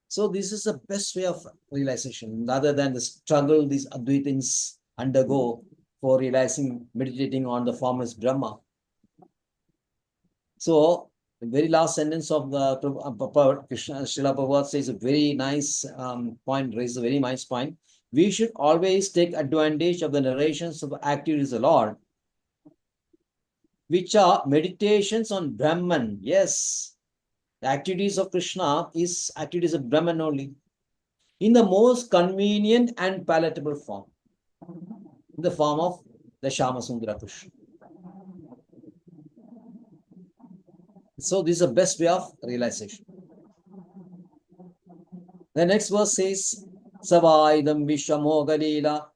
So this is the best way of realization, rather than the struggle these Advaitins undergo for realizing, meditating on the formless Brahma. So the very last sentence of the Krishna Srila Prabhupada says a very nice point, raises a very nice point. We should always take advantage of the narrations of the activities of the Lord, which are meditations on Brahman. Yes, the activities of Krishna is activities of Brahman only, in the most convenient and palatable form, in the form of the Shamasundara Krishna. So this is the best way of realization. The next verse says, Savaidam Vishamogalila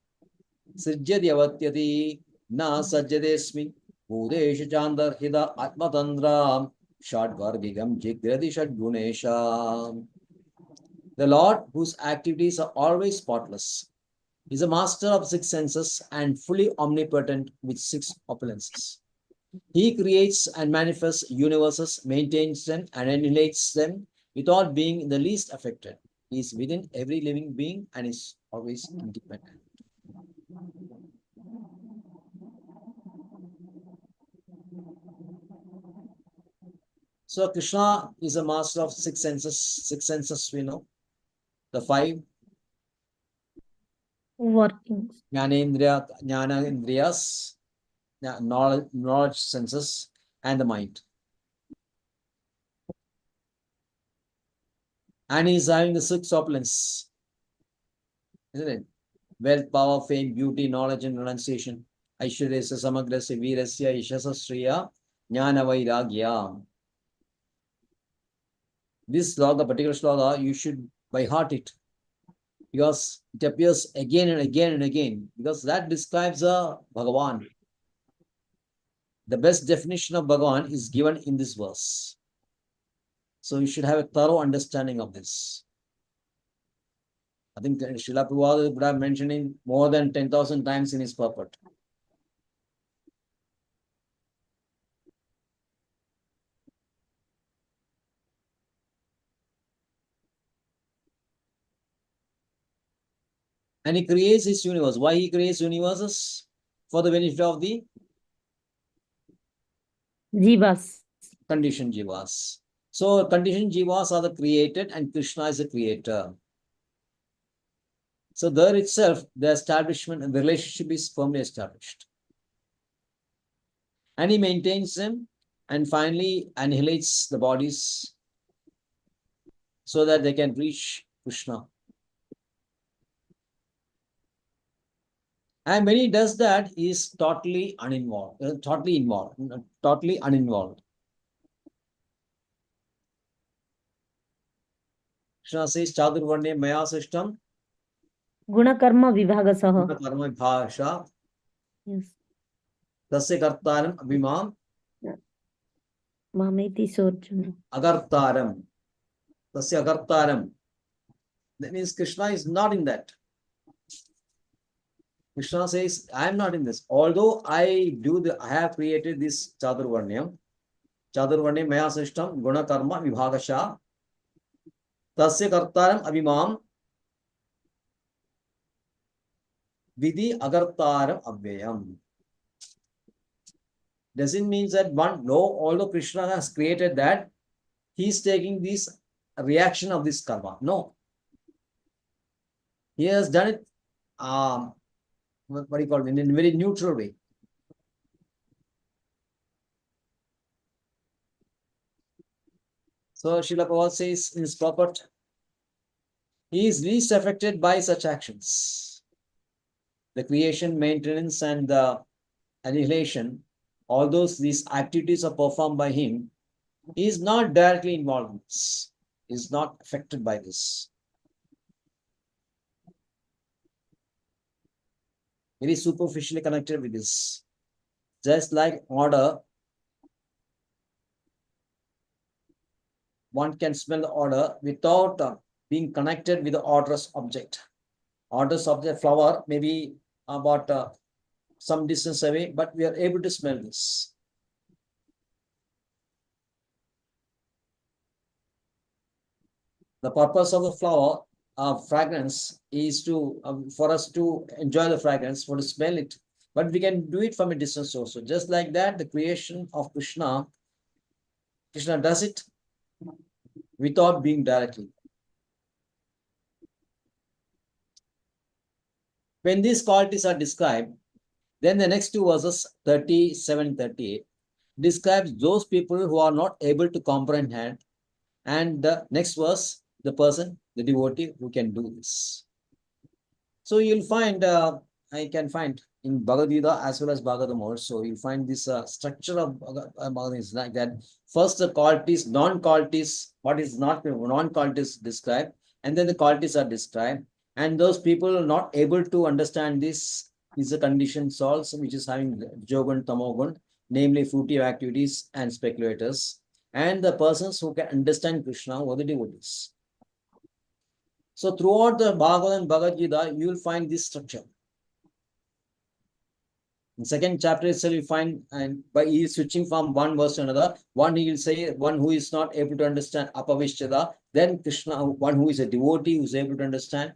Srijyadyavatyati Na Sajjadesmi Bhudesha Chandar Hida Atmatandram Shadvargigam Jigradi Shadgunesha. The Lord, whose activities are always spotless, is a master of six senses and fully omnipotent with six opulences. He creates and manifests universes, maintains them, and annihilates them without being in the least affected. He is within every living being and is always independent. So Krishna is a master of six senses. Six senses we know. The five workings. Jnana-indriyas, knowledge senses, and the mind. And he's having the six opulence, isn't it? Wealth, power, fame, beauty, knowledge, and renunciation. Aishwaryasya, samagrasya, virasya, yashasa, shriya, jnana, vairagya. This sloka, particular sloka, you should by heart it, because it appears again and again and again, because that describes a Bhagavan. The best definition of Bhagavan is given in this verse. So you should have a thorough understanding of this. I think Srila Prabhupada would have mentioned it more than 10,000 times in his purport. And he creates his universe. Why he creates universes? For the benefit of the Jivas. conditioned jivas. So conditioned jivas are the created and Krishna is the creator. So there itself, the establishment and the relationship is firmly established. And he maintains them and finally annihilates the bodies so that they can reach Krishna. And when he does that, he is totally uninvolved, totally uninvolved. Krishna says, Chadurvarne Maya Sishtam, Gunakarma Vibhagasah. Karma Bhasha, Yes. Tasya Kartaram Abhimam, Mameti Sorjuna. Agartaram, Tasya Agartaram. That means Krishna is not in that. Krishna says, I am not in this. Although I have created this Chadurvarnyam, Maya Sishtam, Guna Karma Vibhagasha, Tasya Kartaram Abhimam, Vidhi Agartaram Abhyayam. Doesn't mean that although Krishna has created that, he is taking this reaction of this karma. No. He has done it, what do you call it, in a very neutral way. So Srila Prabhupada says in his purport, he is least affected by such actions. The creation, maintenance, and the annihilation although these activities are performed by him, he is not directly involved in this. He is not affected by this. Very superficially connected with this. Just like order, one can smell the odor without being connected with the odorous object. Odorous object, flower, maybe about some distance away, but we are able to smell this. The purpose of the flower fragrance is to for us to enjoy the fragrance, for to smell it, but we can do it from a distance also. Just like that, the creation of Krishna does it without being directly. When these qualities are described, then the next two verses 37-38 describes those people who are not able to comprehend, and the next verse, the person, the devotee who can do this. So you'll find, I can find in Bhagavad Gita as well as Bhagavatam also, you'll find this structure of Bhagavatam is like that. First, the qualities, non-qualities, what is not non-qualities described, and then the qualities are described. And those people are not able to understand this is a condition souls which is having Jogun, Tamogun, namely fruitive activities and speculators, and the persons who can understand Krishna were the devotees. So throughout the Bhagavad and Bhagavad Gita, you will find this structure. In second chapter itself, you find, and by he is switching from one verse to another. One he will say, one who is not able to understand Apavishyada, then Krishna, one who is a devotee who is able to understand.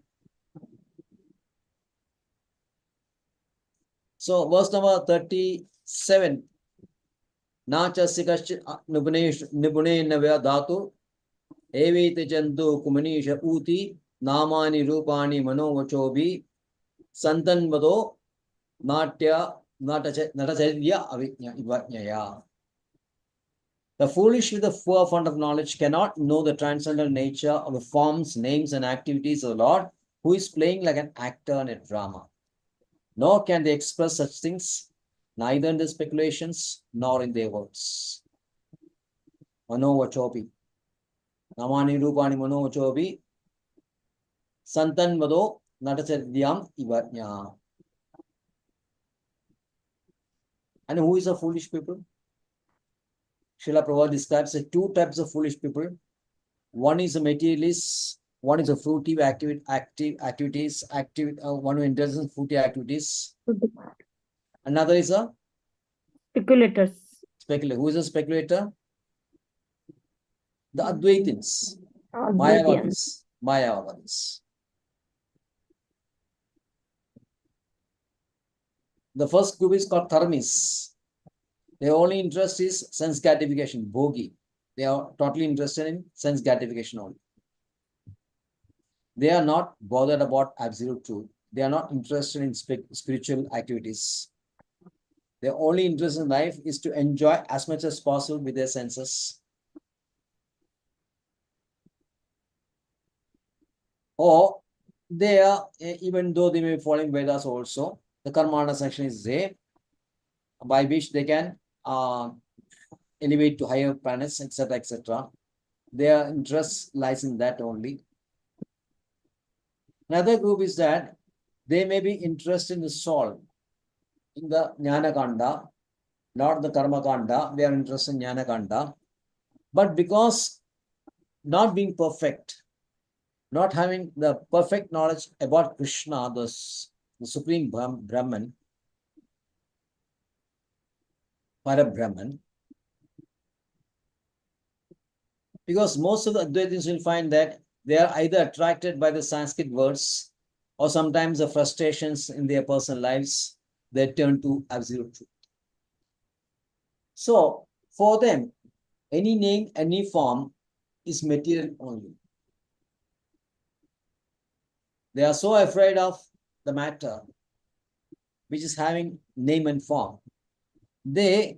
So verse number 37. Nachasya kaschit nibune navya dhatu evete jantu kumanisha uti namani rupani manovachobhi santanvado natya natacharya avijnaya. The foolish with the poor fund of knowledge cannot know the transcendental nature of the forms, names, and activities of the Lord, who is playing like an actor in a drama. Nor can they express such things, neither in their speculations nor in their words. Manovachopi. Namani rupani manovachopi. Santan vado natacharyam ivajna. And who is a foolish people? Srila Prabhupada describes two types of foolish people. One is a materialist, one is a fruitive activities, one who indulges in fruitive activities. Another is a Speculators. speculator. Who is a speculator? The Advaitins, Advaitians. Mayavadis. The first group is called Karmis. Their only interest is sense gratification, bhogi. They are totally interested in sense gratification only. They are not bothered about absolute truth. They are not interested in spiritual activities. Their only interest in life is to enjoy as much as possible with their senses. Or they are, even though they may be following Vedas also, the Karmana section is there, by which they can elevate to higher planets, etc., etc. Their interest lies in that only. Another group is that they may be interested in the soul, in the Jnana Kanda, not the Karma Kanda. They are interested in Jnana Kanda. But because not being perfect, not having the perfect knowledge about Krishna, the Supreme Brahman, Parabrahman, because most of the Advaitins will find that they are either attracted by the Sanskrit words or sometimes the frustrations in their personal lives, they turn to absolute truth. So for them, any name, any form is material only. They are so afraid of the matter which is having name and form. They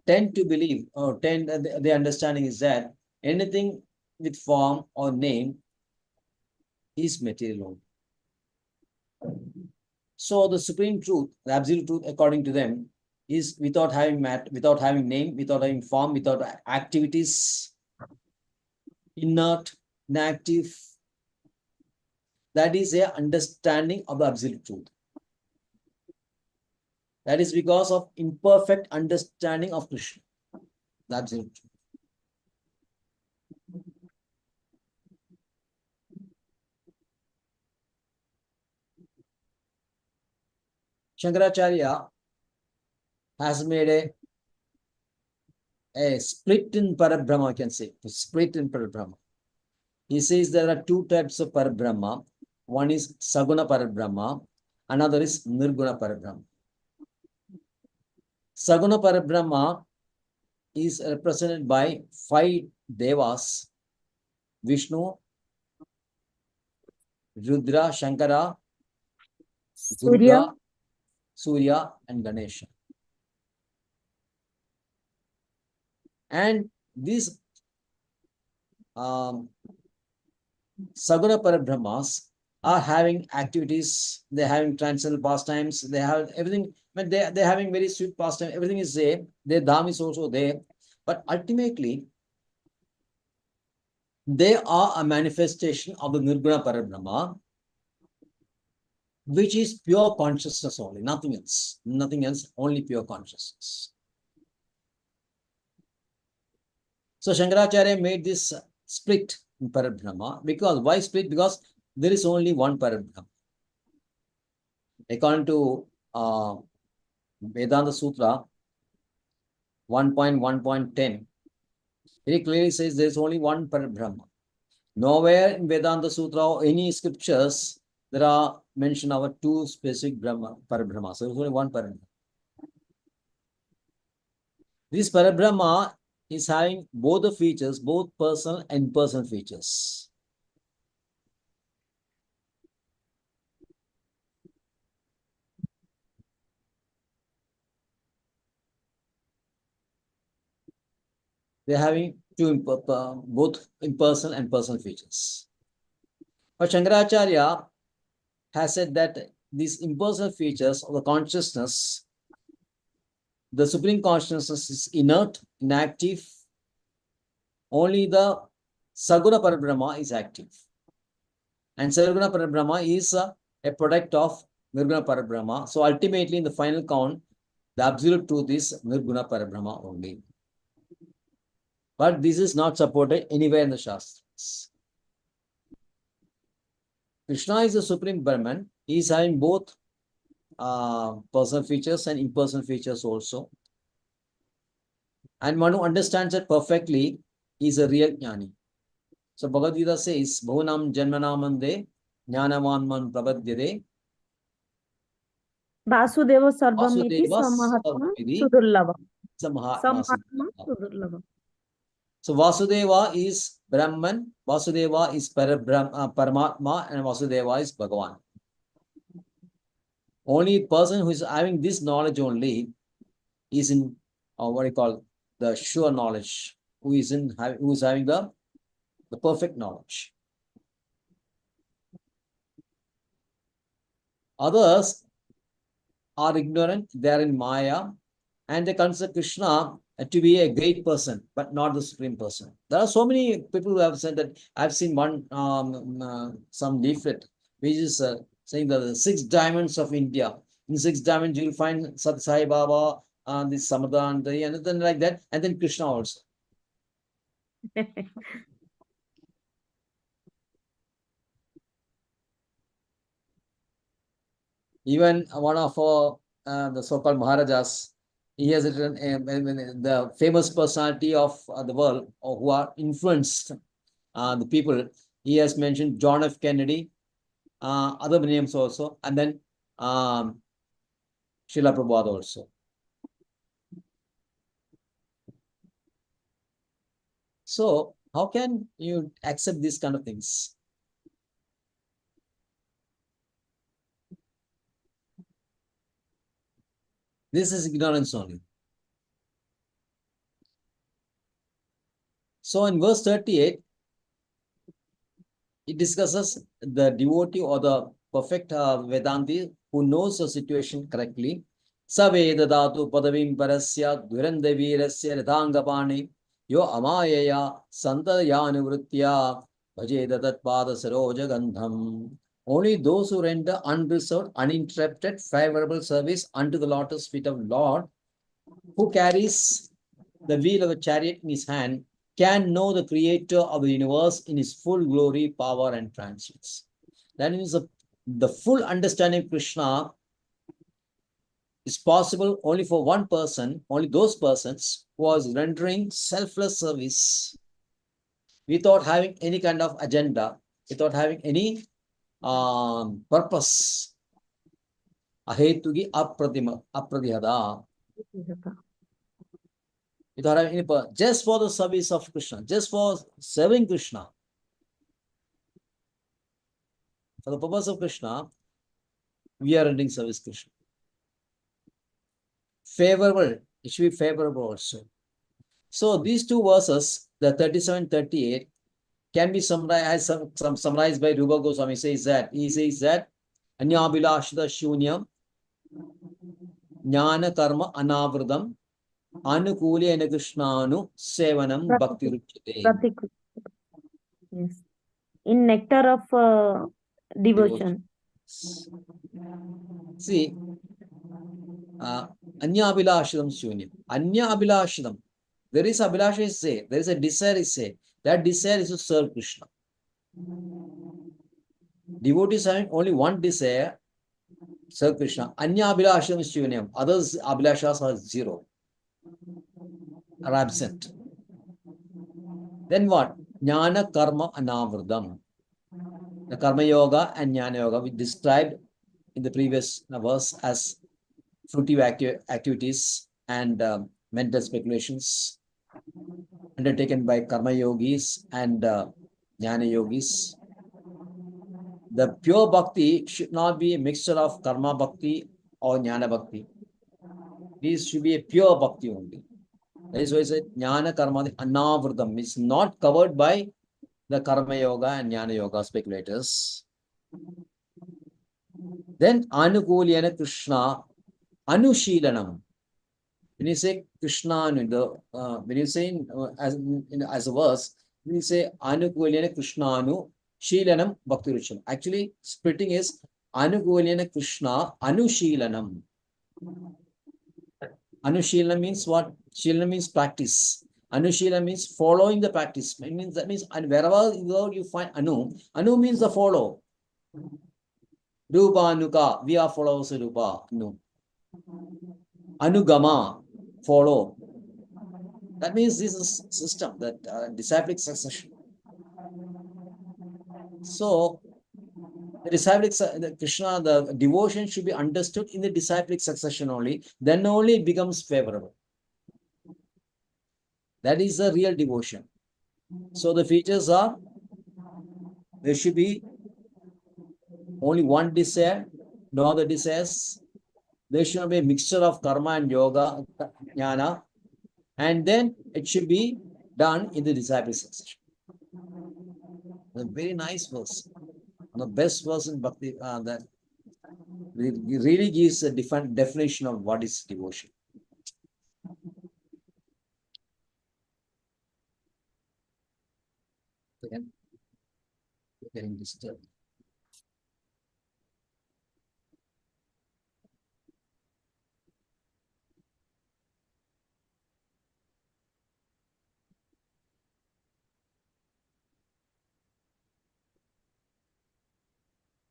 tend to believe, or their understanding is that anything with form or name is material only. So the supreme truth, the absolute truth, according to them, is without having without having name, without having form, without activities, inert, inactive. That is a understanding of the absolute truth. That is because of imperfect understanding of Krishna, the absolute truth. Shankaracharya has made a split in Parabrahma, I can say, a split in Parabrahma. He says there are two types of Parabrahma. One is Saguna Parabrahma, another is Nirguna Parabrahma. Saguna Parabrahma is represented by 5 devas: Vishnu, Rudra, Shankara, Durga, Surya, and Ganesha. And these Saguna Parabrahmas are having activities, they're having transcendental pastimes, they have everything, but they're having very sweet pastime, everything is there, their dham is also there, but ultimately they are a manifestation of the Nirguna Parabrahma, which is pure consciousness only, nothing else, only pure consciousness. So Shankaracharya made this split in Parabrahma. Because why split? Because there is only one Parabrahma. According to Vedanta Sutra 1.1.10, it clearly says there is only one Parabrahma. Nowhere in Vedanta Sutra or any scriptures there are mentioned of 2 specific Parabrahmas. So there is only one Parabrahma. This Parabrahma is having both the features, both personal and impersonal features. They're having both impersonal and personal features. But Shankaracharya has said that these impersonal features of the consciousness, the supreme consciousness is inert, inactive. Only the Saguna Parabrahma is active. And Saguna Parabrahma is a product of Nirguna Parabrahma. So ultimately, in the final count, the absolute truth is Nirguna Parabrahma only. But this is not supported anywhere in the Shastras. Krishna is the supreme Brahman. He is having both personal features and impersonal features also. And one who understands it perfectly is a real Jnani. So Bhagavad Gita says, Bhunam Janmanamande Jnanavanman Prabhadyade Vasudeva Sarvamiti Vasudeva Samahatma Sarvamiti Sudurlava. Samahatma. Sudurlava. So Vasudeva is Brahman, Vasudeva is Paramatma, and Vasudeva is Bhagavan. Only person who is having this knowledge only is in what you call the sure knowledge, who is having the perfect knowledge. Others are ignorant, they are in Maya, and they consider Krishna to be a great person, but not the supreme person. There are so many people who have said that. I've seen one some leaflet which is saying that the 6 diamonds of India. In 6 diamonds, you'll find Sat Sai Baba, this Samadhan, and then like that, and then Krishna also. Even one of the so-called Maharajas, he has written the famous personality of the world, or who are influenced the people. He has mentioned John F. Kennedy, other names also, and then Srila Prabhupada also. So how can you accept these kind of things? This is ignorance only. So in verse 38, it discusses the devotee or the perfect Vedanti who knows the situation correctly, Savedadatu padavim parasya durandavirasya rathangapani yo amayaya santayanuvritya bhajedatat pada saroja gandham. Only those who render unreserved, uninterrupted, favorable service unto the lotus feet of Lord, who carries the wheel of a chariot in his hand, can know the creator of the universe in his full glory, power, and transience. That means the full understanding of Krishna is possible only for one person, only those persons who are rendering selfless service without having any kind of agenda, without having any purpose. Ahetugi apradihada. Without having any purpose, just for the service of Krishna, just for serving Krishna. For the purpose of Krishna, we are rendering service to Krishna. Favorable, it should be favorable also. So these two verses, the 37-38, can be summarized by Rupa Goswami. He says that Anyabhilashita shunyam jnana karma anavridam anukulena krishnanu sevanam bhakti ruchyate. Yes. In nectar of devotion. See, Anya Abhilashidam Shunyam. Anya Abhilashidam. There is Abhilasha is say, there is a desire is say. That desire is to serve Krishna. Devotees having only one desire, serve Krishna. Anya Abhilashidam Shunyam. Others Abhilashas are zero, are absent. Then what? Jnana Karma Anavridam. The Karma Yoga and Jnana Yoga we described in the previous verse as fruitive activities and mental speculations undertaken by karma yogis and jnana yogis. The pure bhakti should not be a mixture of karma bhakti or jnana bhakti. This should be a pure bhakti only. That is why I said jnana karma anavritam is not covered by the karma yoga and jnana yoga speculators. Then anukulyana Krishna anushilanam. When you say Krishna, when you say as a verse, when you say Anukulyana Krishnanu Shilanam Bhakti Rucham. Actually, splitting is Anukulyana Krishna Anushilanam. Anushilanam means what? Shilanam means practice. Anushilanam means following the practice. That means and wherever you find Anu means the follow. Rupa Anuka, we are followers of Rupa. Anu. Anugama, follow. That means this is a system, that disciplic succession. So, the disciplic, the Krishna, the devotion should be understood in the disciplic succession only. Then only it becomes favorable. That is the real devotion. So, the features are, there should be only one desire, no other desires. There should not be a mixture of karma and yoga, jnana. And then it should be done in the disciple succession. A very nice verse. The best verse in Bhakti that really gives a different definition of what is devotion. Again, getting disturbed.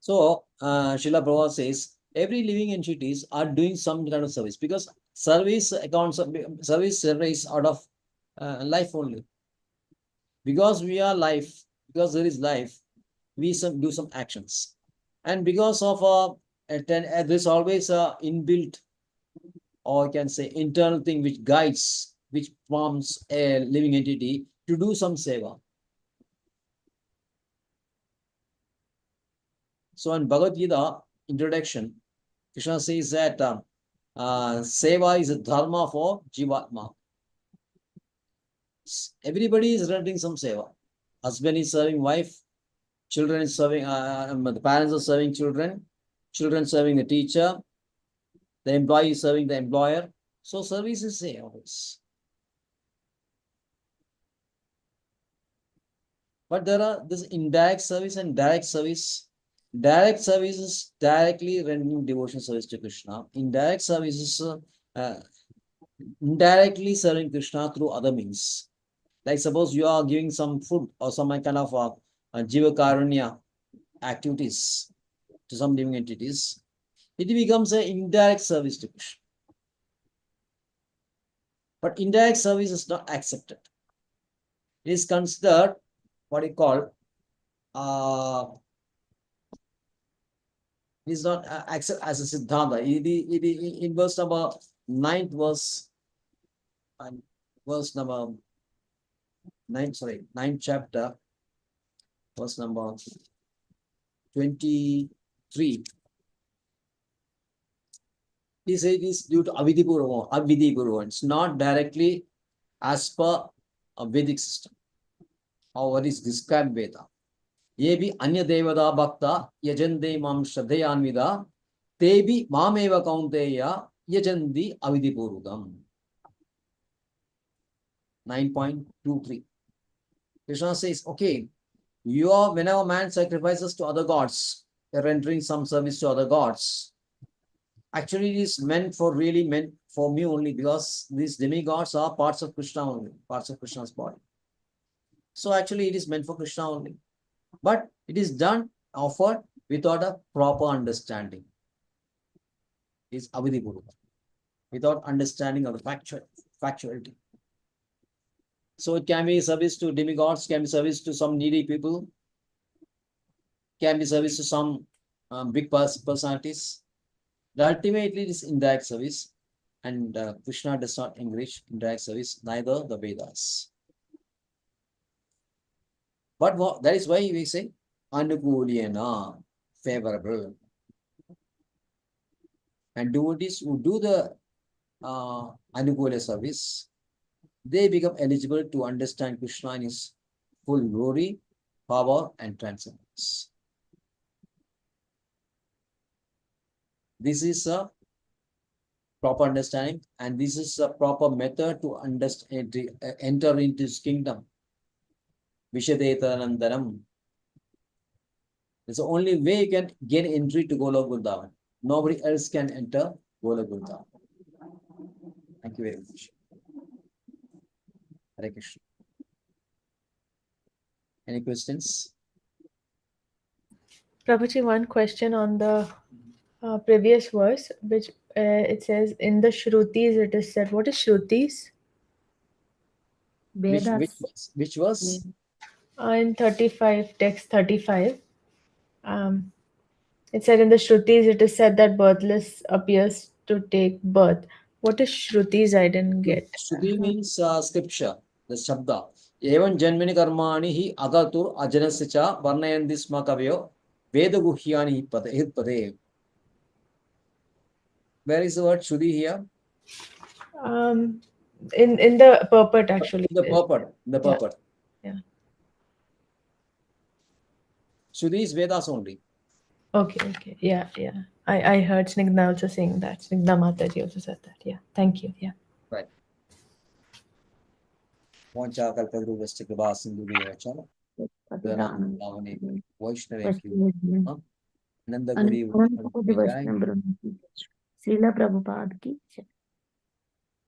So, Srila Prabhupada says, every living entities are doing some kind of service because service accounts of service generates out of life only. Because we are life, because there is life, we do some actions. And because of there's always a inbuilt, or you can say internal thing which guides, which prompts a living entity to do some seva. So in Bhagavad Gita introduction, Krishna says that seva is a dharma for Jivatma. Everybody is rendering some seva. Husband is serving wife, children is serving, the parents are serving children, children serving the teacher, The employee is serving the employer. So service is same always. But there are this indirect service and direct service. Direct service is directly rendering devotional service to Krishna. Indirect service is indirectly serving Krishna through other means. Like suppose you are giving some food or some kind of Jiva Karunya activities to some living entities, it becomes an indirect service to Krishna. But indirect service is not accepted. It is considered what you call it is not accepted as a siddhanta. In verse number 9th verse, verse number 9th chapter, verse number 23. He says it is due to Avidipurva. It's not directly as per a Vedic system or what is described Veda. Yebi anya devada bhakta yajande mam shraddhayanvida tebi mameva kaunteya yajandi avidipurvakam. 9.23. Krishna says, okay, whenever man sacrifices to other gods, rendering some service to other gods, actually it is meant for me only, because these demigods are parts of Krishna only, parts of Krishna's body. So actually it is meant for Krishna only. But it is offered without a proper understanding. It is avidipurva, without understanding of the factuality. So it can be service to demigods, can be service to some needy people, can be service to some big personalities. But ultimately, it is indirect service, and Krishna does not encourage indirect service, neither the Vedas. But that is why we say anukuliyana, favorable. And devotees who do the anukula service, they become eligible to understand Krishna in his full glory, power, and transcendence. This is a proper understanding, and this is a proper method to enter into his kingdom. Vishadetanandaram. It's the only way you can gain entry to Golok Vrindavan. Nobody else can enter Golok Vrindavan. Thank you very much. Hare Krishna. Any questions? Prabhuji, one question on the previous verse, which it says, in the Shrutis it is said. What is Shrutis? Which verse? In 35, text 35. It said in the Shrutis it is said that birthless appears to take birth. What is Shrutis? I didn't get. Shruti means scripture, the Shabda. Evan Janmini Karmani hi agatur ajanasya varnayanti sma kavyo veda guhyani hitpade. Where is the word Shruti here? In the purport, actually. In the purport. Yeah. Shruti is Vedas only. Okay. Yeah. I heard Snigdha also saying that. Snigdha Mataji also said that. Yeah. Thank you. Yeah. Right. Vancha kalpadruvascha kripa sindhubheva cha dhanam lavane vaishnave Nanda Guri Srila Prabhupada ki